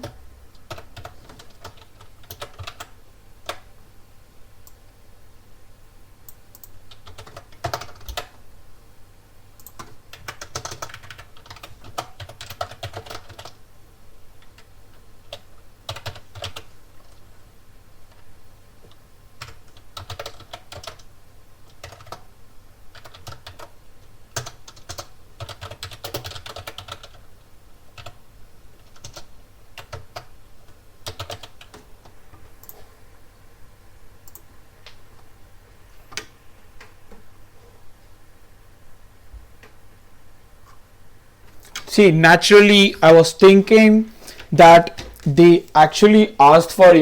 See, naturally, I was thinking that they actually asked for,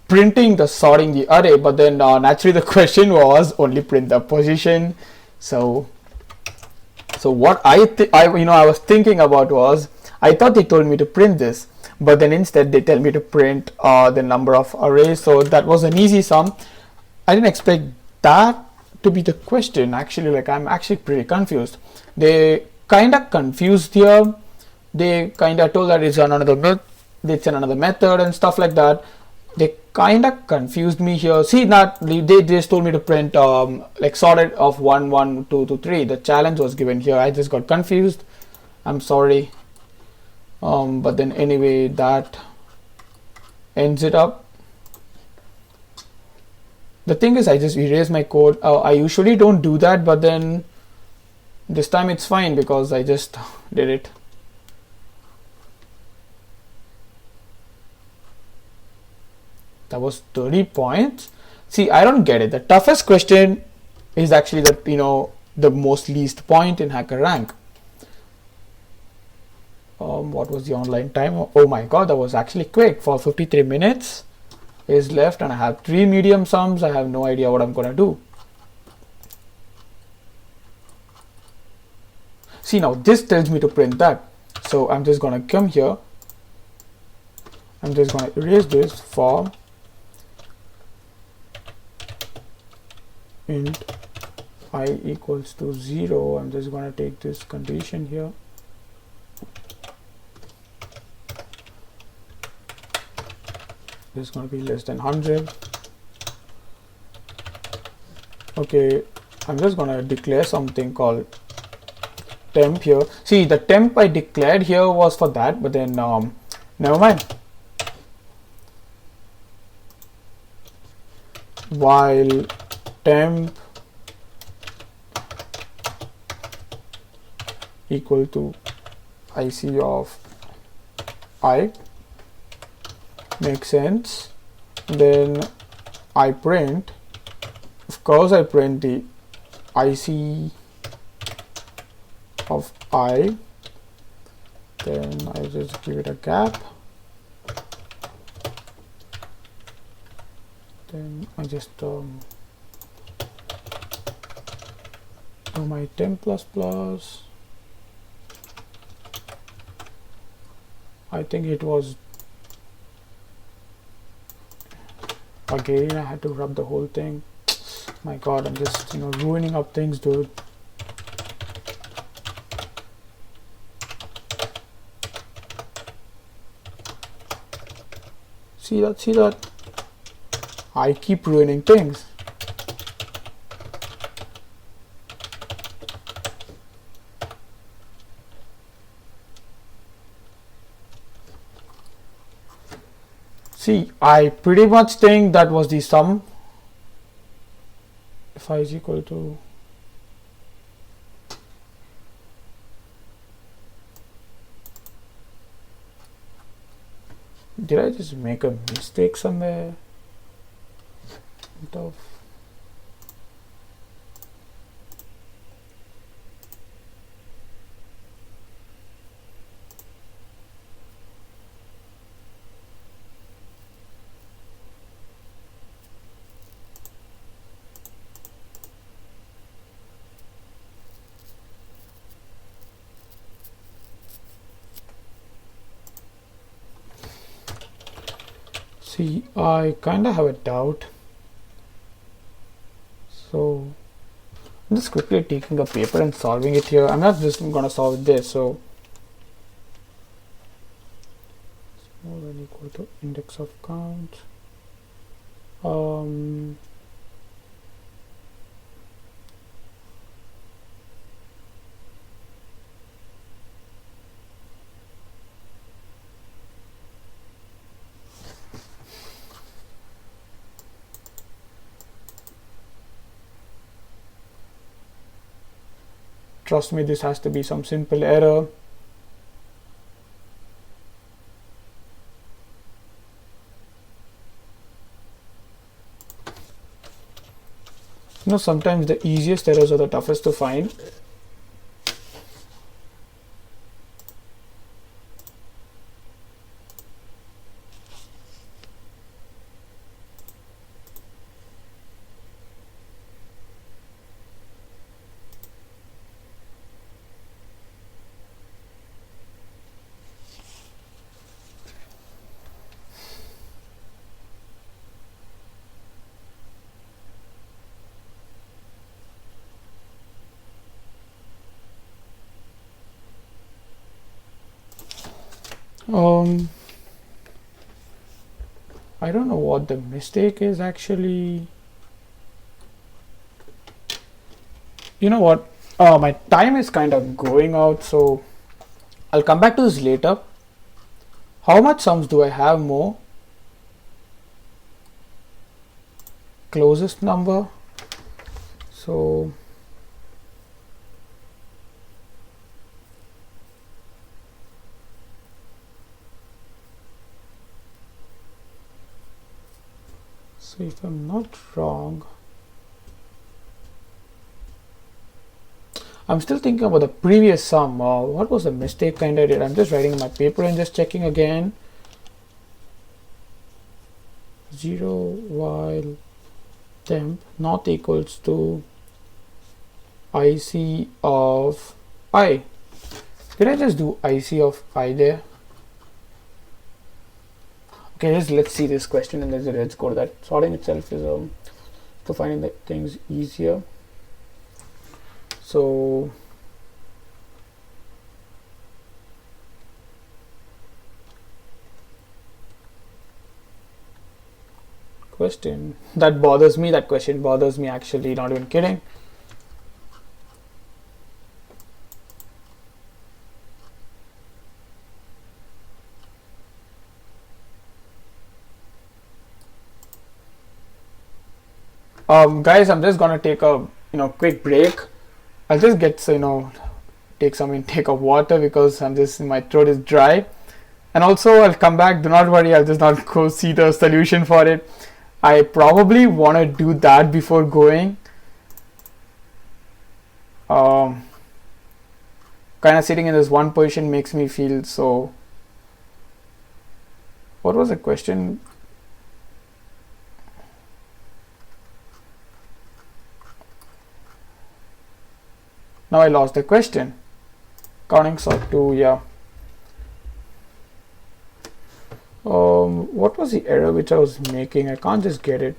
printing the sorting the array, but then naturally the question was only print the position. So what I was thinking about was, I thought they told me to print this, but then instead they tell me to print the number of arrays. So that was an easy sum. I didn't expect that to be the question. Actually, like, I'm actually pretty confused. They kind of confused here. They kind of told that it's another method and stuff like that. They kind of confused me here. See, that they just told me to print like sorted of 1 1 2 2 3. The challenge was given here. I just got confused. I'm sorry. But then anyway, that ends it up. The thing is, I just erased my code. I usually don't do that, but then this time it's fine because I just did it. That was 30 points. See, I don't get it. The toughest question is actually the most least point in Hackerrank. What was the online time? Oh my god, that was actually quick. For 53 minutes is left and I have 3 medium sums. I have no idea what I'm gonna do. See, now this tells me to print that. So I'm just gonna come here. I'm just gonna erase this for int I equals to 0. I'm just gonna take this condition here. This is gonna be less than 100. Okay, I'm just gonna declare something called temp here. See, the temp I declared here was for that, but then never mind. While temp equal to IC of I makes sense. Then I print, of course I print the IC of I, then I just give it a gap, then I just do my temp plus plus. I think it was, again I had to rub the whole thing. My god, I'm just ruining up things, dude. See that, see that. I keep ruining things. See, I pretty much think that was the sum. If I is equal to, did I just make a mistake somewhere? See, I kind of have a doubt. So I'm just quickly taking a paper and solving it here. I'm not just going to solve this. So more than equal to index of count. Trust me, this has to be some simple error. You know, sometimes the easiest errors are the toughest to find. I don't know what the mistake is actually. You know what? My time is kind of going out, so I'll come back to this later. How much sums do I have more? Closest number. So if I'm not wrong, I'm still thinking about the previous sum. What was the mistake kind of did? I'm just writing in my paper and just checking again. 0 while temp not equals to IC of I. Did I just do IC of I there? Okay, let's see this question and let's go to that. Sorting itself is to finding the things easier. So question that bothers me. That question bothers me actually. Not even kidding. Guys, I'm just gonna take a quick break. I'll just get take some intake of water because my throat is dry, and also I'll come back. Do not worry, I'll just not go see the solution for it. I probably want to do that before going. Kind of sitting in this one position makes me feel so. What was the question? Now I lost the question. Counting sort 2, yeah. What was the error which I was making? I can't just get it.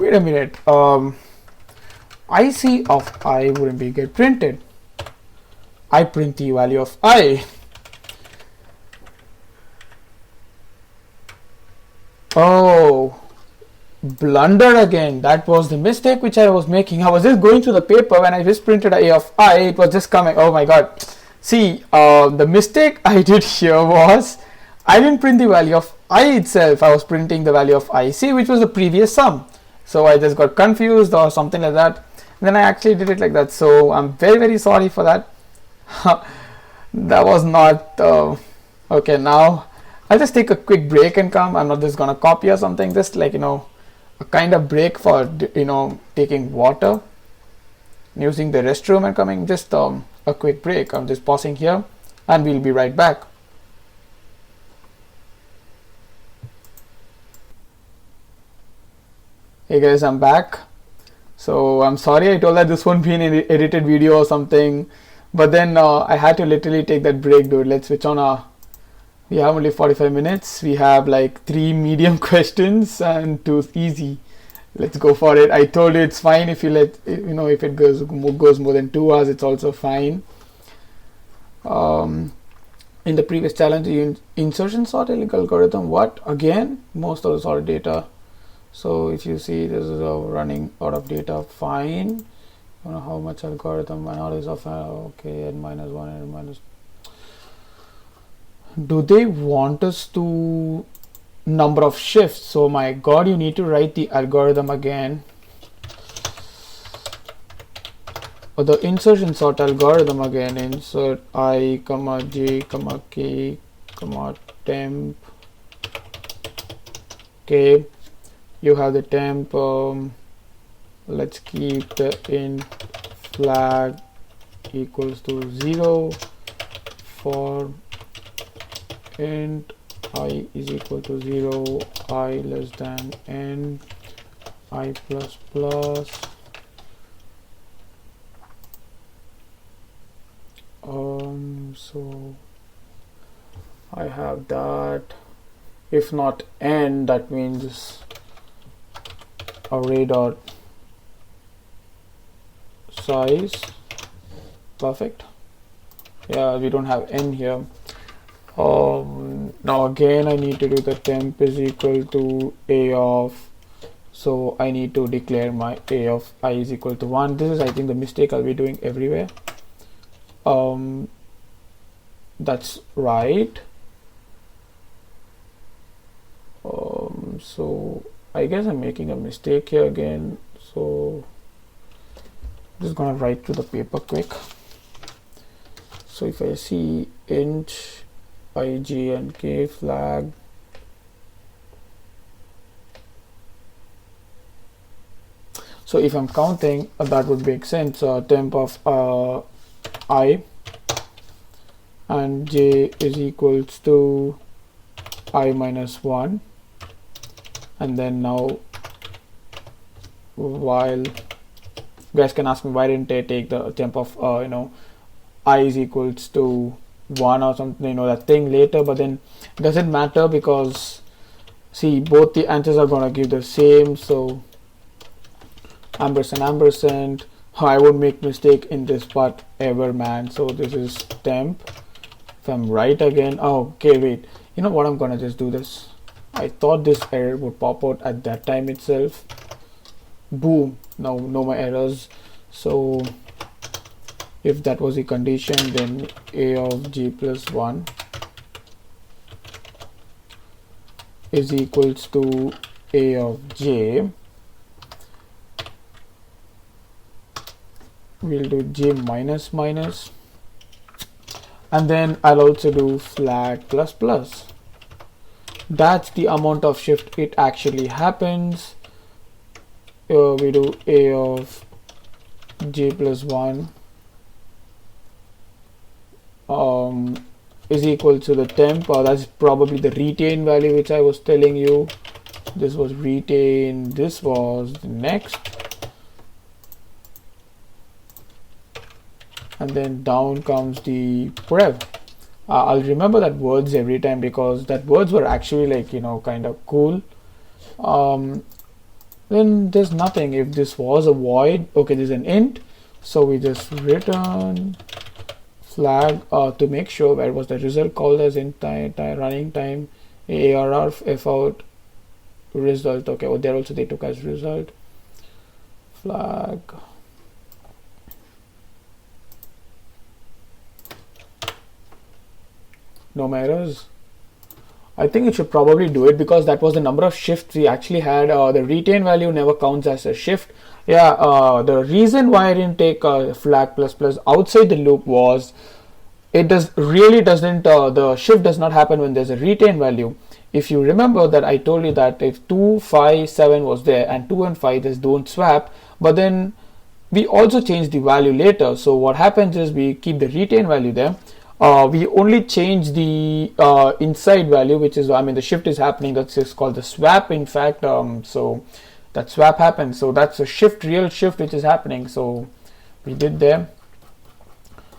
wait a minute. IC of I wouldn't be get printed. I print the value of I. Oh, blunder again. That was the mistake which I was making. I was just going through the paper when I just printed A of I. It was just coming. Oh my god. See, the mistake I did here was I didn't print the value of I itself. I was printing the value of IC, which was the previous sum. So I just got confused or something like that. And then I actually did it like that. So I'm very, very sorry for that. That was not okay. Now I'll just take a quick break and come. I'm not just gonna copy or something, just like, you know, a kind of break for, you know, taking water, using the restroom and coming. Just a quick break. I'm just pausing here and we'll be right back. Hey guys, I'm back. So I'm sorry I told that this won't be an edited video or something, but then I had to literally take that break, dude. Let's switch on. We have only 45 minutes. We have like 3 medium questions and 2 easy. Let's go for it. I told you it's fine if you let, you know, if it goes more than 2 hours, it's also fine. In the previous challenge, insertion sort algorithm. What again? Most of the sorted data. So if you see this is running out of data, fine. I don't know how much algorithm analysis of okay, n minus 1 and minus. Do they want us to number of shifts? So my god, you need to write the algorithm again. Or the insertion sort algorithm again. Insert I, comma j, comma k, comma temp. Okay. You have the temp. Let's keep the int flag equals to 0 for int I is equal to 0, I less than n, I plus plus. So I have that. If not n, that means array dot size. Perfect. Yeah, we don't have n here. Now again I need to do the temp is equal to a of, so I need to declare my a of I is equal to 1. This is, I think, the mistake I'll be doing everywhere. That's right. So I guess I'm making a mistake here again, so I'm just gonna write to the paper quick. So if I see int I, j and k flag, so if I'm counting, that would make sense. Temp of I and j is equals to I minus 1, and then now while, you guys can ask me why didn't I take the temp of you know, I is equals to 1 or something, you know, that thing later, but then it doesn't matter because see, both the answers are gonna give the same. So ampersand ampersand, I won't make mistake in this part ever, man. So this is temp. If I'm right again, oh, okay, wait, you know what, I'm gonna just do this. I thought this error would pop out at that time itself. Boom, now no more errors. So if that was the condition, then a of j plus 1 is equals to a of j. We'll do j minus minus, and then I'll also do flag plus plus. That's the amount of shift it actually happens. We do a of j plus 1 is equal to the temp. That's probably the retain value which I was telling you. This was retain, this was the next, and then down comes the prev. I'll remember that words every time because that words were actually, like, you know, kind of cool. then there's nothing. If this was a void, okay, there's an int, so we just return flag to make sure where was the result called as in running time arr f out result. Okay, oh, there also they took as result flag. No errors. I think it should probably do it because that was the number of shifts we actually had. The retain value never counts as a shift. Yeah, the reason why I didn't take flag plus plus outside the loop was it doesn't the shift does not happen when there's a retain value. If you remember that I told you that if 2, 5, 7 was there and 2 and 5 just don't swap, but then we also change the value later. So what happens is we keep the retain value there. We only change the inside value, which is, I mean, the shift is happening. That's just called the swap, in fact. So that swap happens. So that's a shift, real shift, which is happening. So we did there.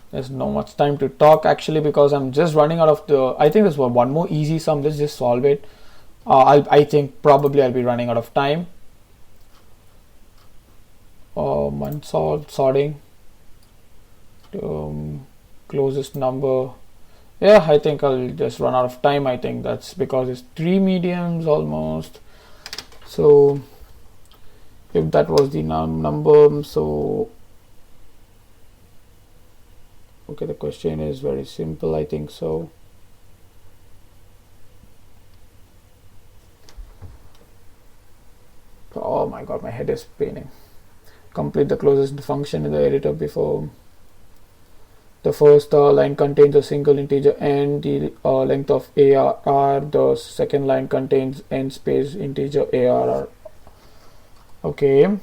There's no much time to talk actually because I'm just running out of the. I think there's one more easy sum. Let's just solve it. I think probably I'll be running out of time. Sorting. Closest number. Yeah, I think I'll just run out of time. I think that's because it's 3 mediums almost. So if that was the number, so okay, the question is very simple, I think so. Oh my god, my head is paining. Complete the closest function in the editor before. The first line contains a single integer n, the length of arr. The second line contains n space integer arr. Okay.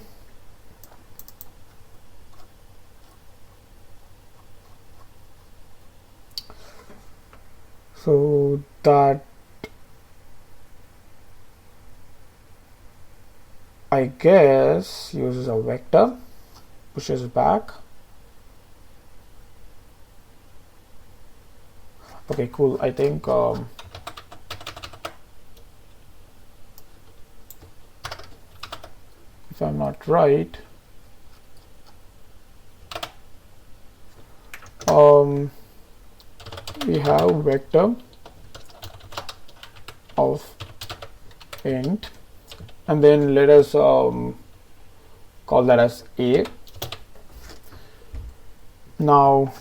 So that I guess uses a vector, pushes back. Okay, cool. I think if I'm not right, we have vector of int, and then let us call that as a. Now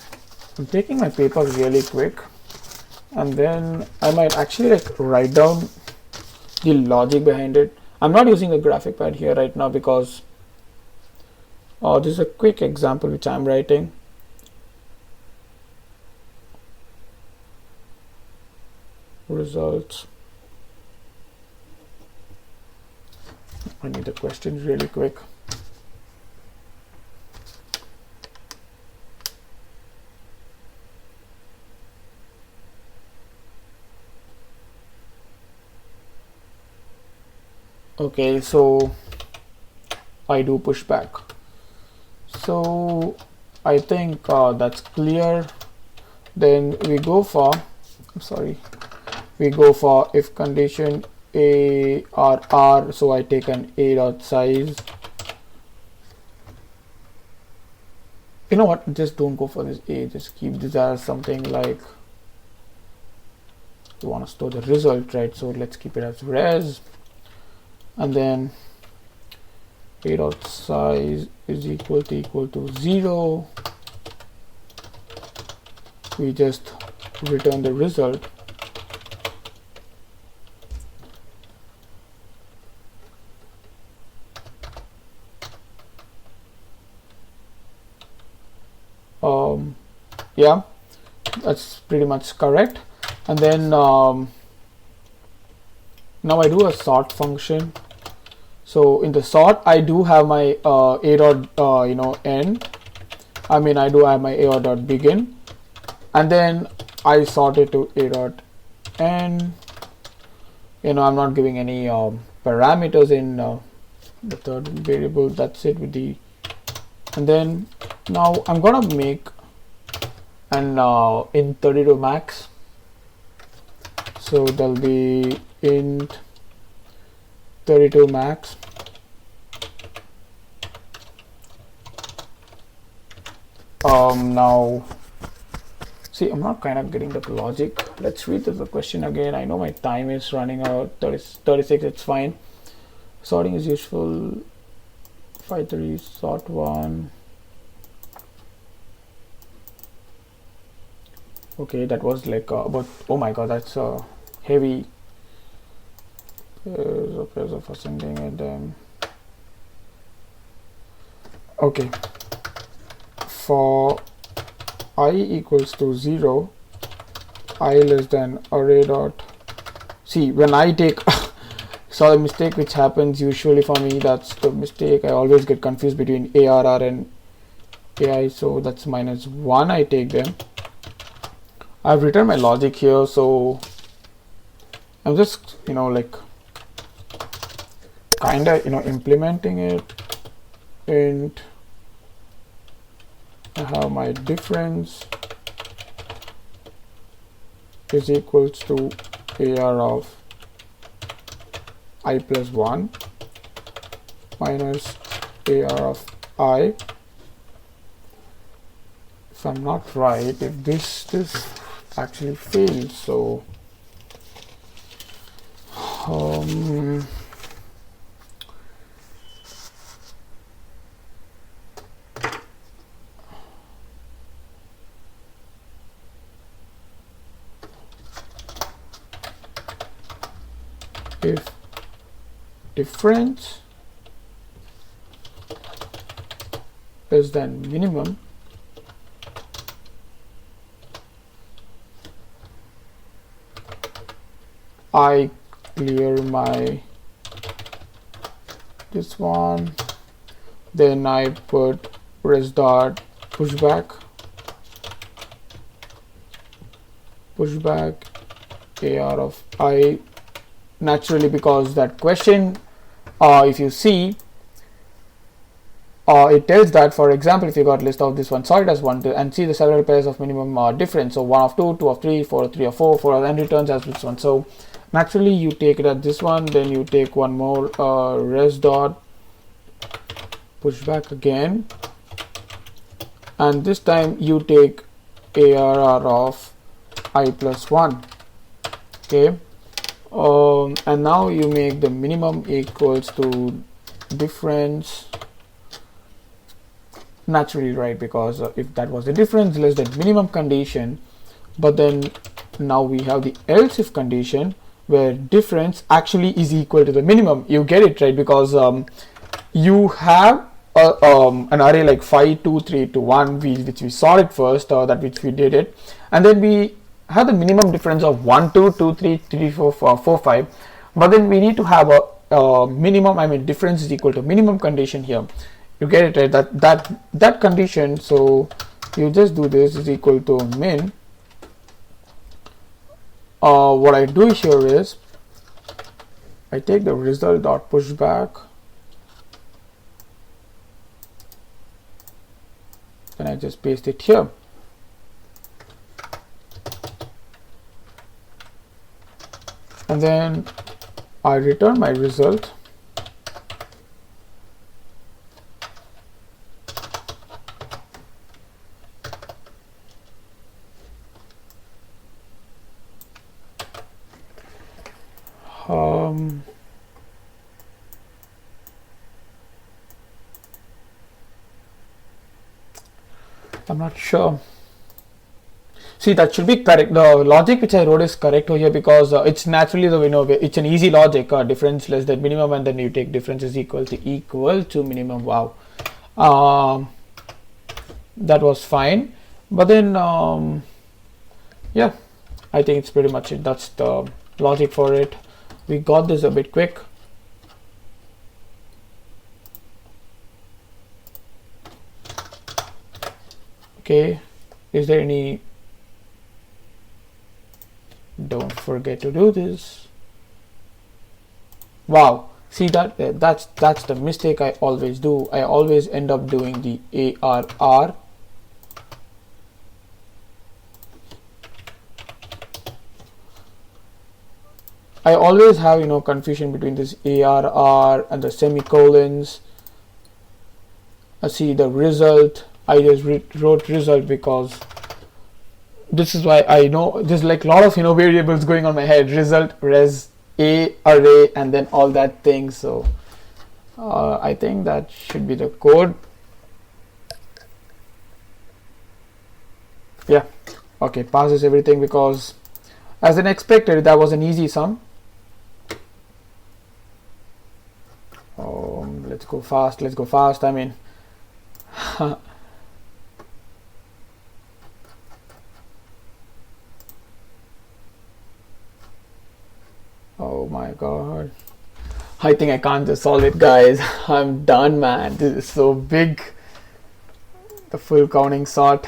I'm taking my paper really quick, and then I might actually like write down the logic behind it. I'm not using a graphic pad here right now because this is a quick example which I'm writing. Results. I need the questions really quick. Okay, so I do push back. So I think that's clear. Then we go for, we go for if condition arr. So I take an a dot size. You know what? Just don't go for this a. Just keep this as something like you want to store the result, right? So let's keep it as res. And then a dot size is equal to 0. We just return the result. Yeah, that's pretty much correct. And then now I do a sort function. So in the sort, I do have my a dot n. I mean, I do have my a dot begin, and then I sort it to a dot n. I'm not giving any parameters in the third variable. That's it with the. And then now I'm gonna make an int 32 max. So there'll be int 32 max, Now see, I'm not kind of getting the logic. Let's read the question again. I know my time is running out. 36, it's fine. Sorting is useful. 5-3 sort 1. Okay, that was like but oh my god, that's heavy. Pairs of ascending and then okay, for I equals to 0, I less than array dot. See, when I take so the mistake which happens usually for me, that's the mistake. I always get confused between ARR and AI, so that's -1. I take them. I've written my logic here, so I'm just like kinda implementing it, and I have my difference is equals to AR of I plus 1 minus AR of I. If I'm not right, if this actually fails, so if difference less than minimum, I clear my this one, then I put res dot pushback AR of I. Naturally, because that question, if you see, it tells that, for example, if you got list of this one, sort it as 1 2, and see the several pairs of minimum difference, so 1 of 2, 2 of 3, 4 of 3 of 4, 4 and returns as this one. So naturally you take it at this one, then you take one more res dot pushback again, and this time you take ARR of I plus 1. Okay. And now you make the minimum equals to difference, naturally, right? Because if that was the difference less than minimum condition, but then now we have the else if condition where difference actually is equal to the minimum. You get it, right? Because you have an array like 5 2 3 2 1 which we saw it first, that which we did it, and then we have the minimum difference of 1 2 2 3 3 4 4 5, but then we need to have a minimum, I mean difference is equal to minimum condition here. You get it, right? That condition, so you just do this is equal to min. What I do here is I take the result dot pushback, then I just paste it here. And then I return my result. I'm not sure. See, that should be correct. The logic which I wrote is correct over here because it's naturally it's an easy logic. Difference less than minimum, and then you take difference is equal to minimum. Wow, that was fine. But then yeah, I think it's pretty much it. That's the logic for it. We got this a bit quick. Okay, is there any? Don't forget to do this. Wow, see that's the mistake I always do. I always end up doing the ARR. I always have confusion between this ARR and the semicolons. See the result I just wrote result because this is why I know there's like a lot of variables going on my head. Result, res, a, array, and then all that thing. So I think that should be the code. Yeah, okay, passes everything because as an expected that was an easy sum. Let's go fast. I mean oh my god, I think I can't just solve it, guys. I'm done, man. This is so big. The full counting sort.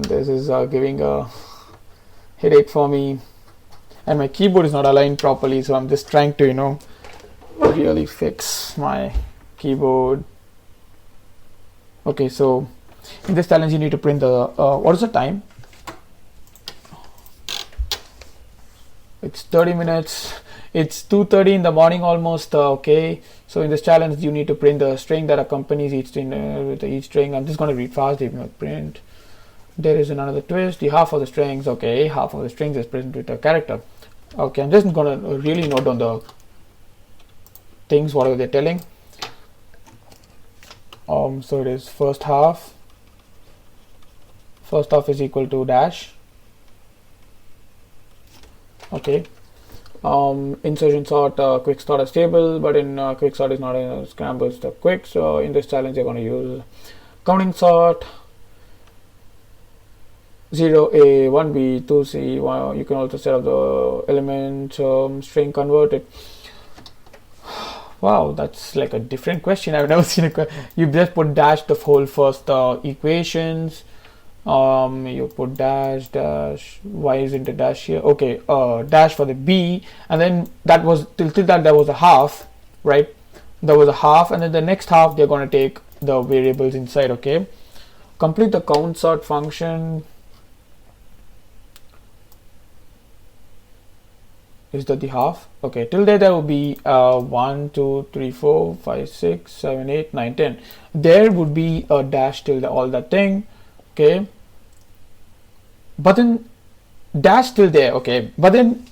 This is giving a headache for me, and my keyboard is not aligned properly, so I'm just trying to really fix my keyboard. Okay, so in this challenge you need to print the what is the time? It's 30 minutes. It's 2:30 in the morning almost. Okay, so in this challenge you need to print the string that accompanies each string with each string. I'm just going to read fast. Print. There is another twist. The half of the strings. Okay, half of the strings is present with a character. Okay, I'm just going to really note down the things whatever they're telling. So it is first half is equal to dash. Okay, insertion sort, quick sort is stable, but in quick sort is not a scramble step quick. So in this challenge you're going to use counting sort, 0a, 1b, 2c. You can also set up the element string converted. Wow, that's like a different question. I've never seen a you just put dash the whole first equations. You put dash, why isn't a dash here? Okay, dash for the b, and then that was till that there was a half, right? There was a half, and then the next half they're going to take the variables inside. Okay, complete the count sort function. Is that the half? Okay, till there will be 1, 2, 3, 4, 5, 6, 7, 8, 9, 10. There would be a dash till all that thing. Okay, but then dash till there. Okay, but then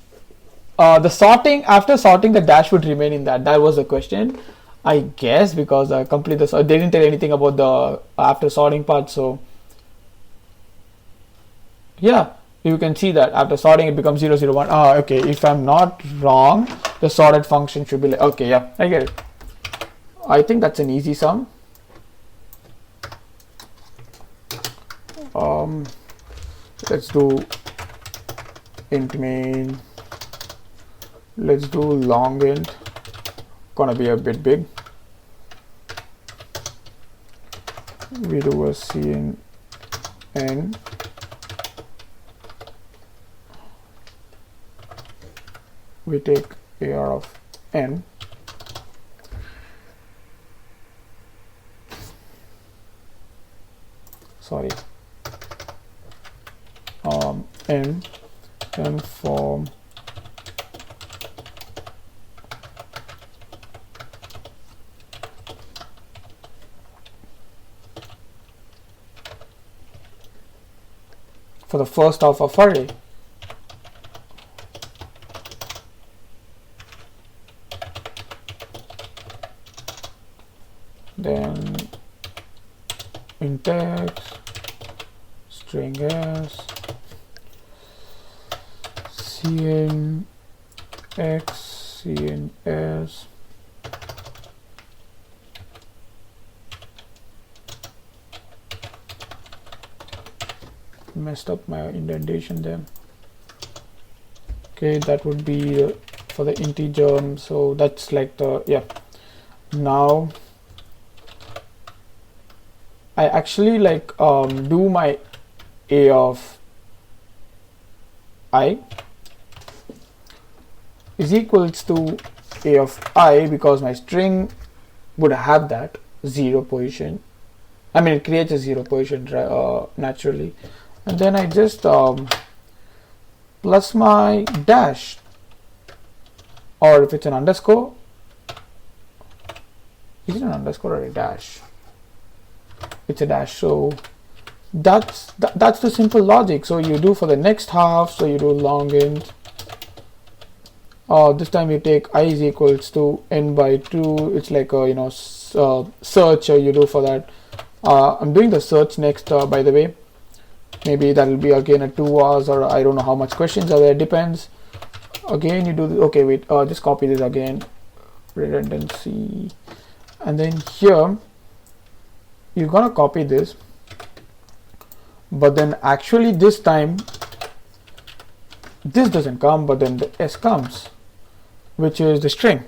the sorting, after sorting, the dash would remain in that. That was the question, I guess, because I complete this. They didn't tell anything about the after sorting part. So yeah, you can see that after sorting it becomes 0, 0, 1. Okay, if I'm not wrong, the sorted function should be like, okay, yeah, I get it. I think that's an easy sum. Let's do int main. Let's do long int. Gonna be a bit big. We do a cn. We take AR of n. Sorry. N form for the first half of array. Then int x, string s, cn x, cn s, messed up my indentation there. Okay, that would be for the integer. So that's like the, yeah. Now I actually like do my a of I is equals to a of I, because my string would have that 0 position. I mean, it creates a 0 position naturally, and then I just plus my dash, or if it's an underscore, Is it an underscore or a dash? It's a dash. So that's the simple logic. So you do for the next half, so you do long int. This time you take I is equals to n by 2. It's like a search you do for that. I'm doing the search next, by the way. Maybe that will be again at 2 hours, or I don't know how much questions are there, depends. Again you do okay, wait, just copy this again, redundancy, and then here you're gonna copy this, but then actually this time this doesn't come, but then the s comes, which is the string.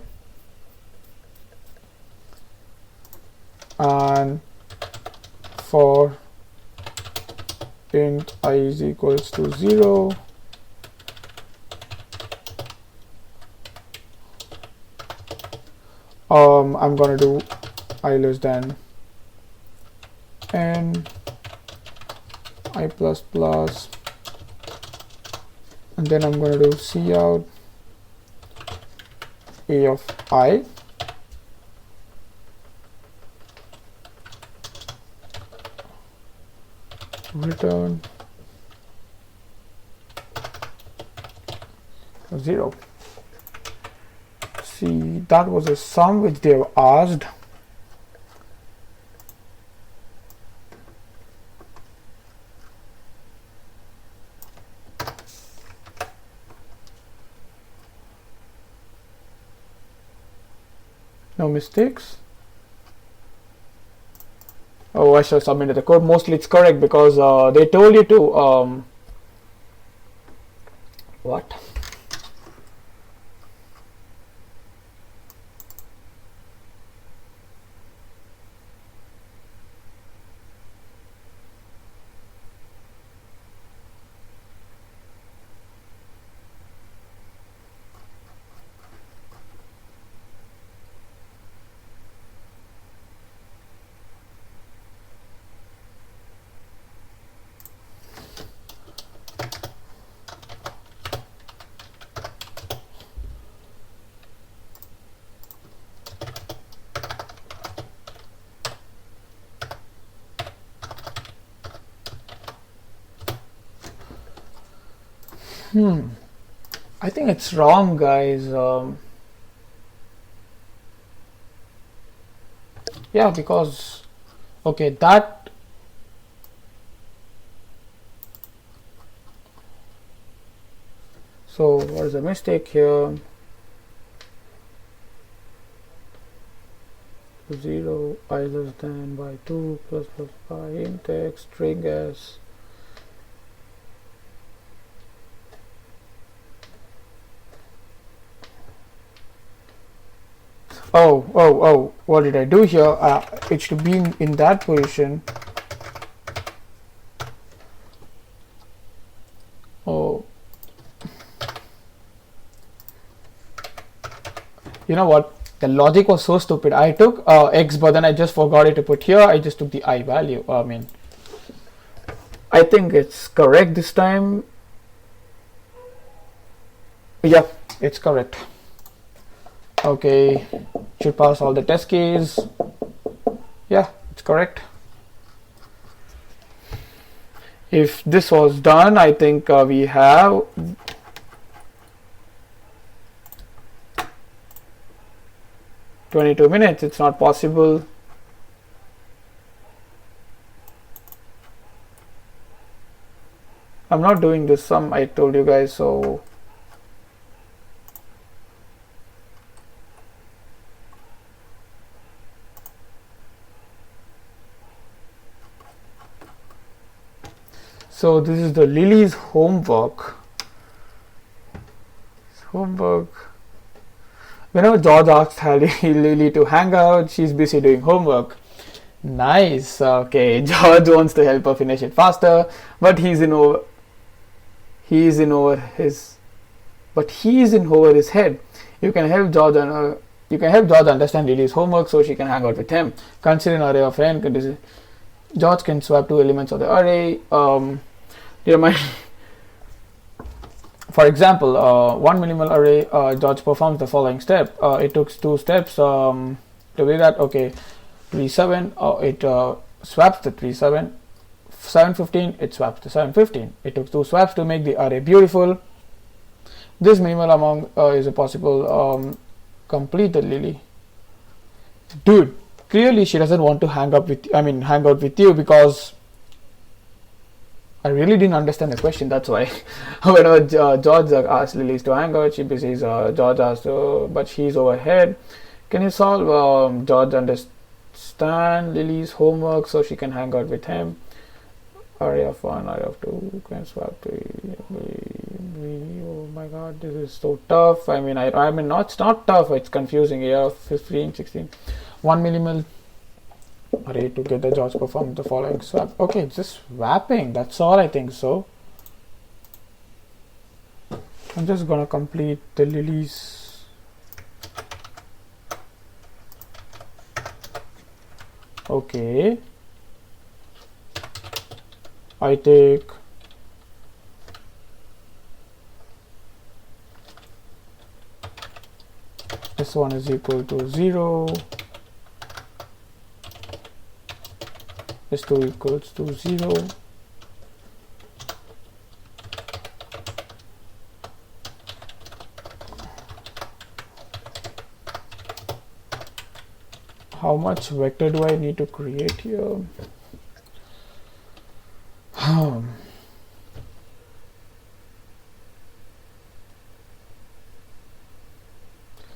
And for int I is equals to 0, I'm gonna do I less than n I plus plus, and then I'm gonna do cout a of I, return 0. See, that was a sum which they have asked. No mistakes. Oh, I should have submitted the code. Mostly it's correct because they told you to what? I think it's wrong, guys. Yeah, because okay, that so what is the mistake here? 0 I less than by 2 plus plus by int x string s. Oh, what did I do here? It should be in that position. Oh, you know what? The logic was so stupid. I took x, but then I just forgot it to put here. I just took the I value. I mean, I think it's correct this time. Yeah, it's correct. Okay, should pass all the test keys. Yeah, it's correct. If this was done, I think we have $22. It's not possible. I'm not doing this sum, I told you guys, so this is the Lily's homework. Whenever George asks Lily to hang out, she's busy doing homework. Nice. Okay, George wants to help her finish it faster, but he's in over his head. You can help George understand Lily's homework so she can hang out with him. Consider an array of n. George can swap two elements of the array. For example, one minimal array, George performs the following step. It took 2 steps. to be that. Okay, 37, it swaps the 37, 715, it swaps to 715. It took 2 swaps to make the array beautiful. This minimal among is a possible. Complete the Lily. Dude, clearly she doesn't want to hang out with you because I really didn't understand the question. That's why. Whenever George asked Lily to hang out, she says George asked, but she's overhead. Can you solve George understand Lily's homework so she can hang out with him? Array of 1, array of 2, can swap to. Oh my god, this is so tough. I mean, it's not tough, it's confusing here. 15, 16, 1 minimal array together. George perform the following swap. Okay, it's just swapping, that's all I think so. I'm just gonna complete the Lily's. Okay, I take this one is equal to 0, this 2 equals to 0. How much vector do I need to create here?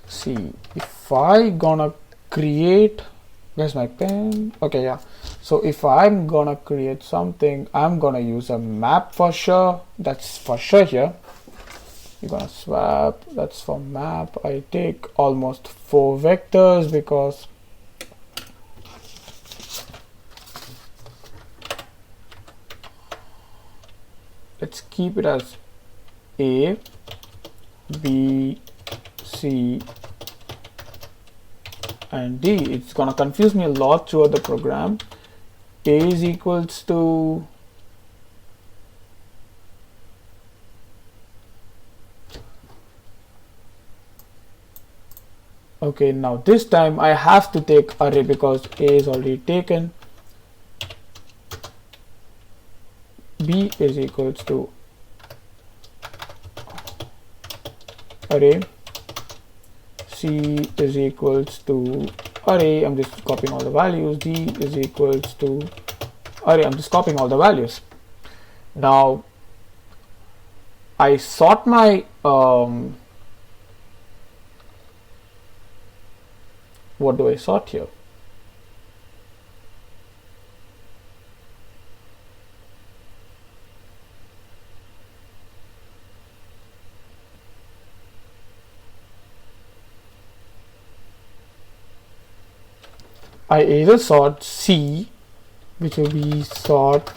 See, if I gonna create, where's my pen? Okay, yeah. So if I'm gonna create something, I'm gonna use a map for sure. That's for sure here. You're gonna swap, that's for map. I take almost 4 vectors because let's keep it as A, B, C, and D. It's gonna confuse me a lot throughout the program. A is equals to okay, now this time I have to take array because A is already taken. B is equals to array, C is equals to array, I'm just copying all the values, D is equals to array, I'm just copying all the values. Now I sort my what do I sort here? I either sort C, which will be sort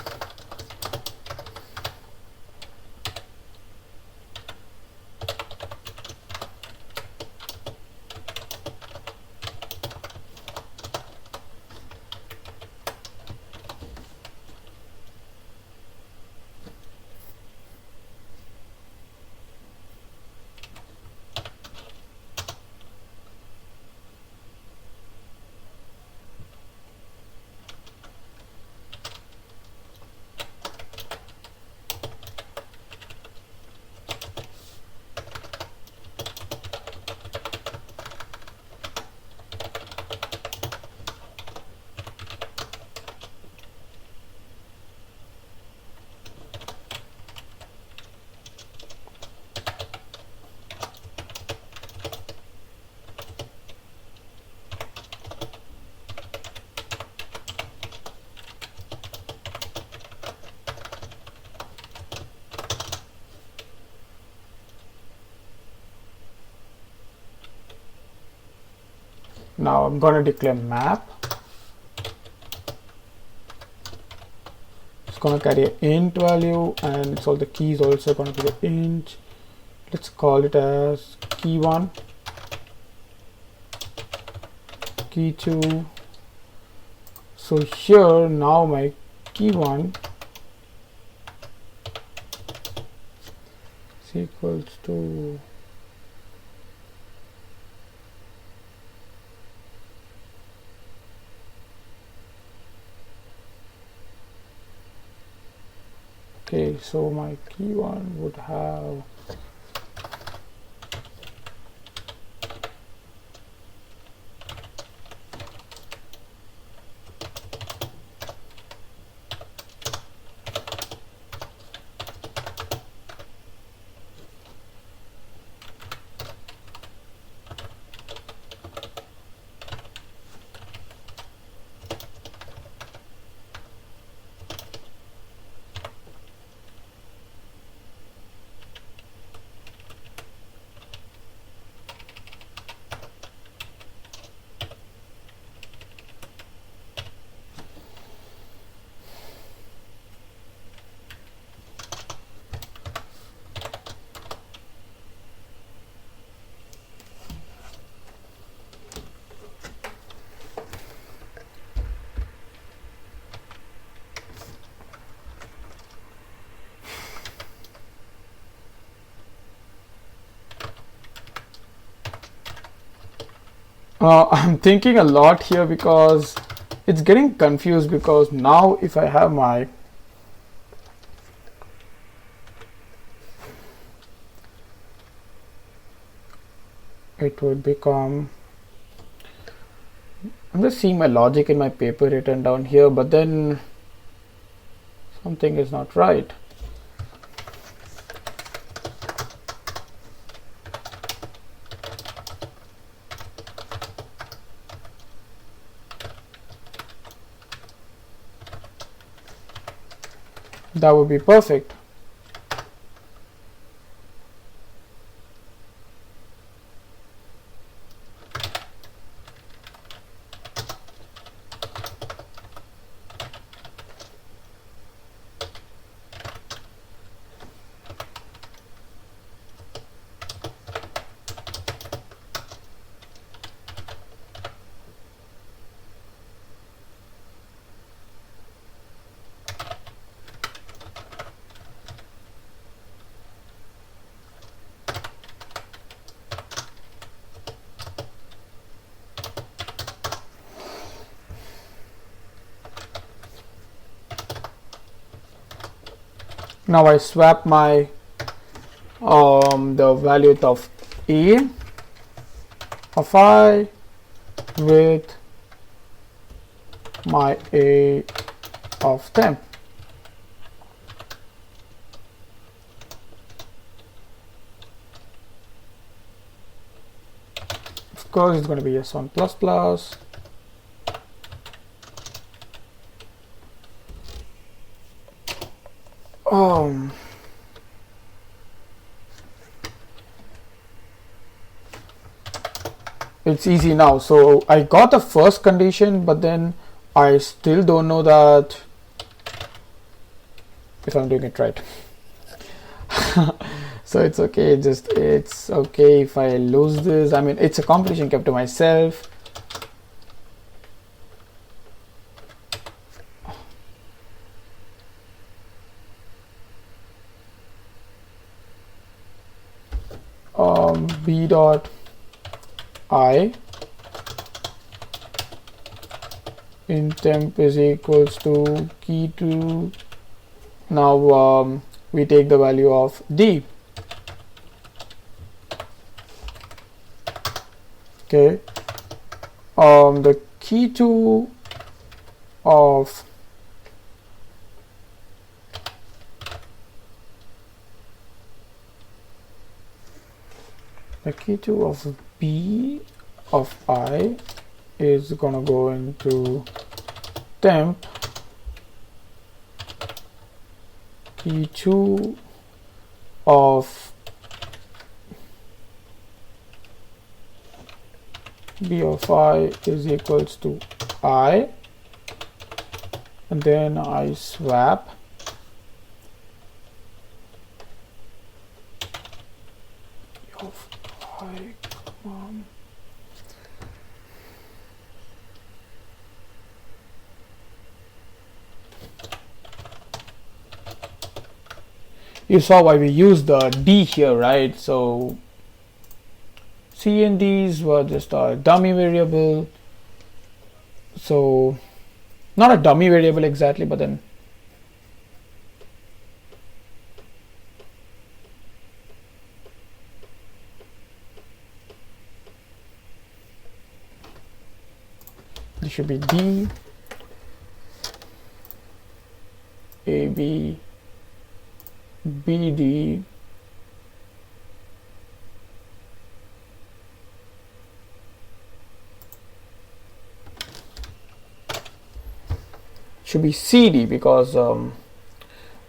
now I'm going to declare map. It's going to carry an int value, and so the key is also going to be an int. Let's call it as key1, key2. So here now my key1 is equals to Okay, so my key one would have I'm thinking a lot here because it's getting confused, because now if I have my it would become, I'm just seeing my logic in my paper written down here, but then something is not right. That would be perfect. Now I swap my the value of a of I with my a of temp. Of course, it's going to be s1 plus plus. It's easy now. So I got the first condition, but then I still don't know that if I'm doing it right. So it's okay, it's okay if I lose this. I mean, it's a competition kept to myself. B dot I in temp is equals to key to, now we take the value of D. Okay, the key to of B of I is gonna go into temp key 2 of B of I is equals to I, and then I swap of I, you saw why we used the D here, right? So C and D's were just a dummy variable. So not a dummy variable exactly, but then should be D, AB, BD, should be CD because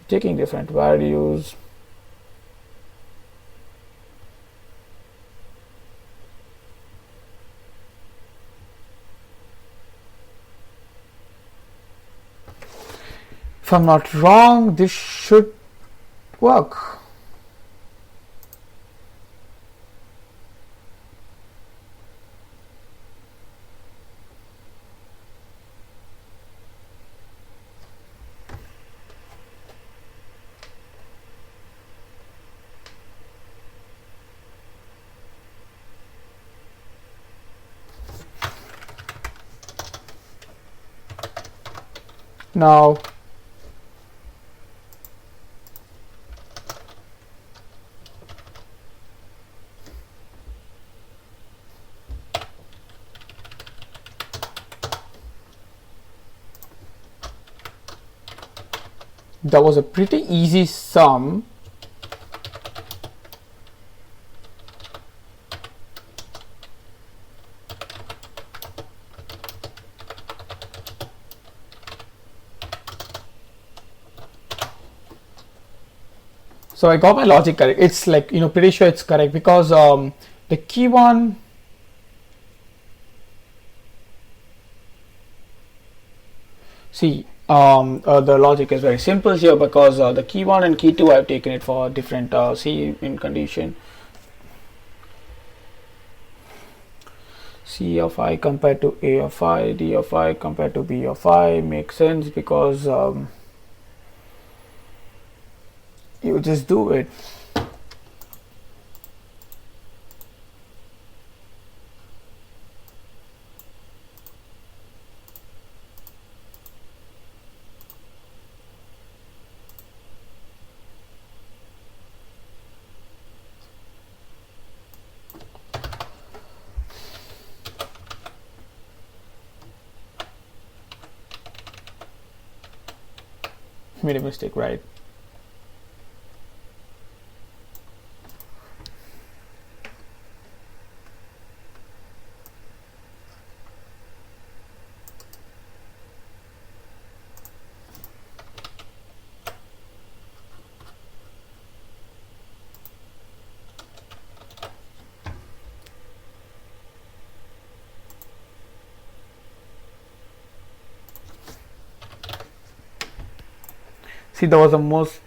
taking different values. If I'm not wrong, this should work. Now that was a pretty easy sum. So I got my logic correct. It's like, pretty sure it's correct because the key one, see, the logic is very simple here because the key 1 and key 2 I've taken it for different C in condition. C of I compared to A of I, D of I compared to B of I makes sense because you just do it. Made a mistake, right? See, that was the most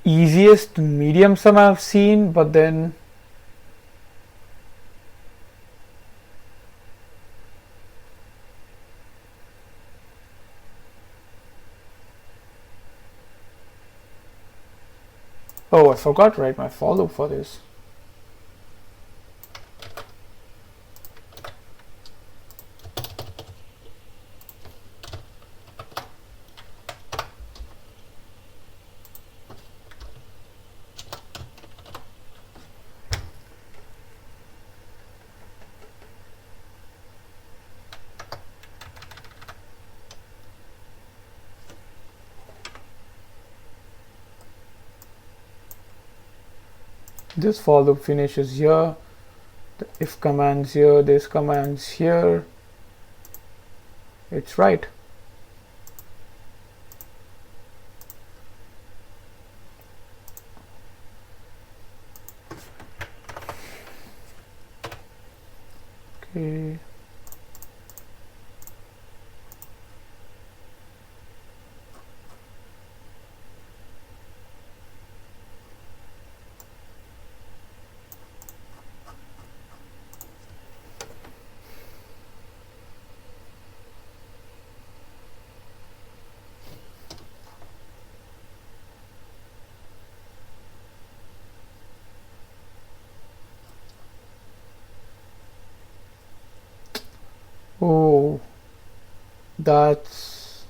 easiest medium sum I've seen, but then oh, I forgot to write my for loop for this. This for loop finishes here, the if commands here, this commands here. It's right. Okay. Oh, that's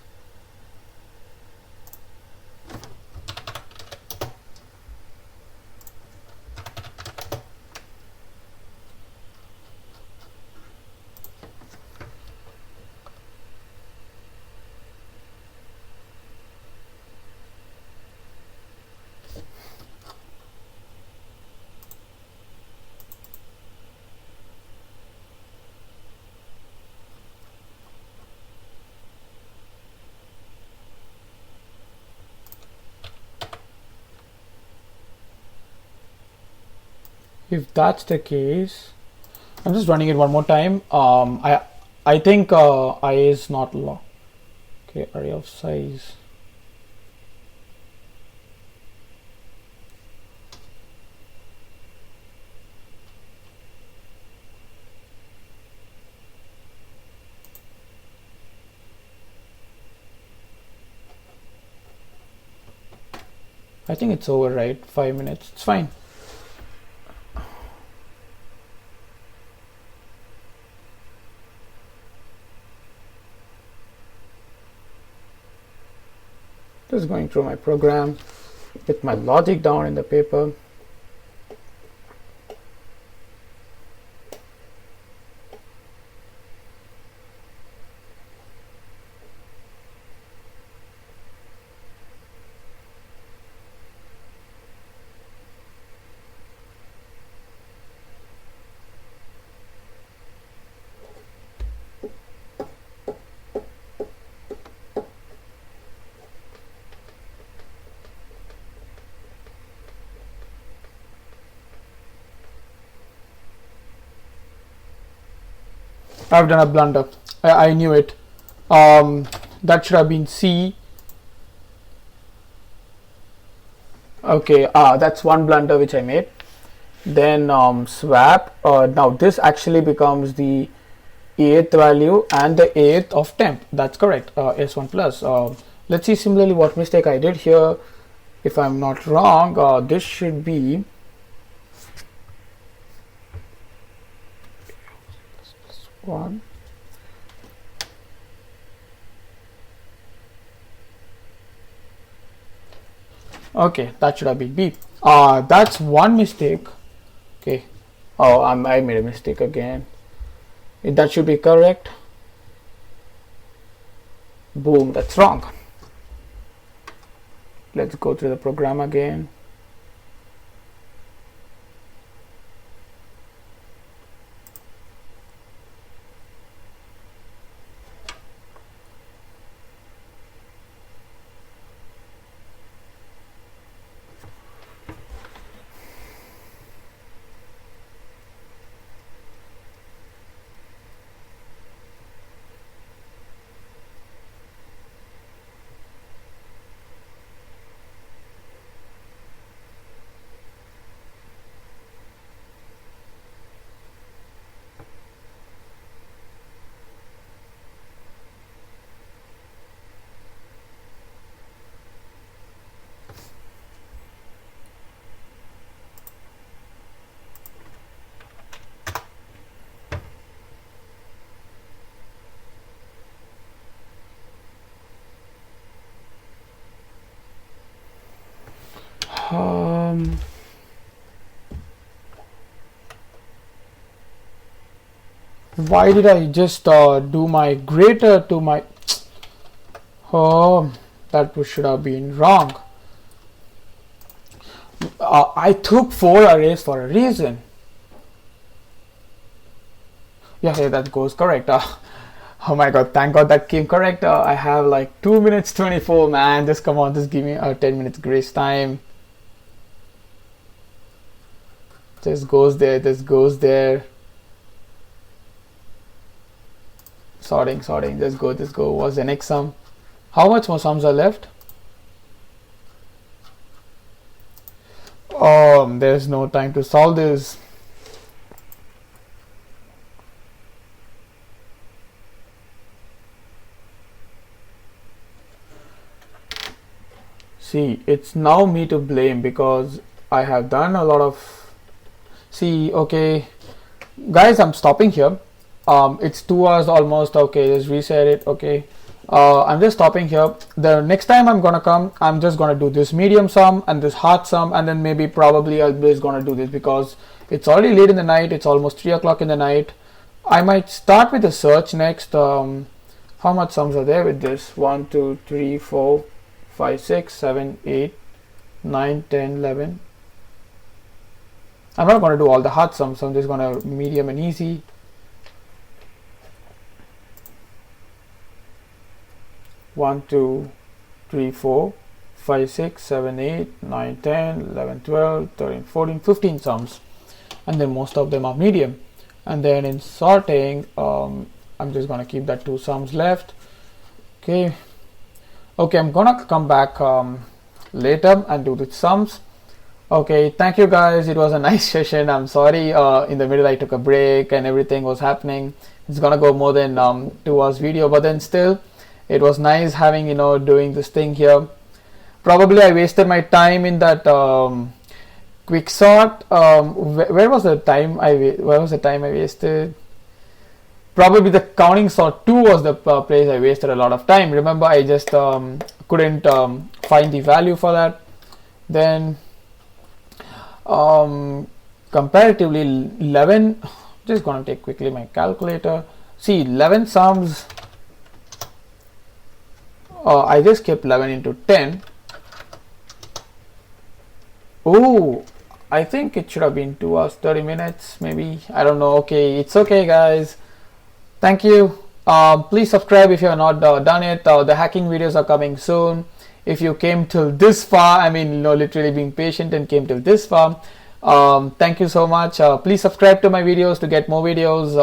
If that's the case, I'm just running it one more time. I think I is not long. Okay, array of size. I think it's over, right? 5 minutes. It's fine. Just going through my program with my logic down in the paper. I've done a blunder. I knew it. That should have been C. Okay, that's one blunder which I made. Then swap. Now this actually becomes the 8th value and the 8th of temp. That's correct. S1 plus. Let's see similarly what mistake I did here. If I'm not wrong, this should be one. Okay, that should have been B. That's one mistake. Okay. Oh, I made a mistake again. That should be correct. Boom, that's wrong. Let's go through the program again. Why did I just do my greater to my that should have been wrong. I took 4 arrays for a reason. Yeah, that goes correct. Oh my god, thank god that came correct. I have like 2 minutes 24, man. Just come on, just give me 10 minutes grace time. This goes there, this goes there. Sorting, this go. What's the next sum? How much more sums are left? There's no time to solve this. See, it's now me to blame because I have done a lot of... See, okay. Guys, I'm stopping here. It's 2 hours almost. Okay, just reset it. Okay. I'm just stopping here. The next time I'm gonna come, I'm just gonna do this medium sum and this hard sum, and then maybe probably I'll just gonna do this because it's already late in the night. It's almost 3 o'clock in the night. I might start with the search next. How much sums are there with this? 1, 2, 3, 4, 5, 6, 7, 8, 9, 10, 11. I'm not gonna do all the hard sums. So I'm just gonna medium and easy. 1, 2, 3, 4, 5, 6, 7, 8, 9, 10, 11, 12, 13, 14, 15 sums. and then most of them are medium. And then in sorting, I'm just gonna keep that 2 sums left. Okay, I'm gonna come back later and do the sums. Okay, thank you guys. It was a nice session. I'm sorry in the middle I took a break and everything was happening. It's gonna go more than 2 hours video, but then still it was nice having, you know, doing this thing here. Probably I wasted my time in that quick sort. Where was the time I wasted? Probably the counting sort 2 was the place I wasted a lot of time. Remember, I just couldn't find the value for that. Then comparatively 11, just gonna take quickly my calculator. See, 11 sums, I just kept 11 into 10. Oh, I think it should have been 2 hours 30 minutes maybe, I don't know. Okay, it's okay guys, thank you. Please subscribe if you have not done it. The hacking videos are coming soon. If you came till this far, I mean, you know, literally being patient and came till this far, thank you so much. Please subscribe to my videos to get more videos.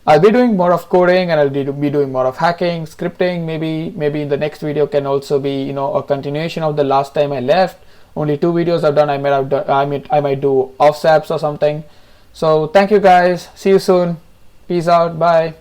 I'll be doing more of coding, and I'll be doing more of hacking, scripting. Maybe in the next video can also be, you know, a continuation of the last time I left. Only 2 videos I've done. I might do offsaps or something. So thank you guys. See you soon. Peace out. Bye.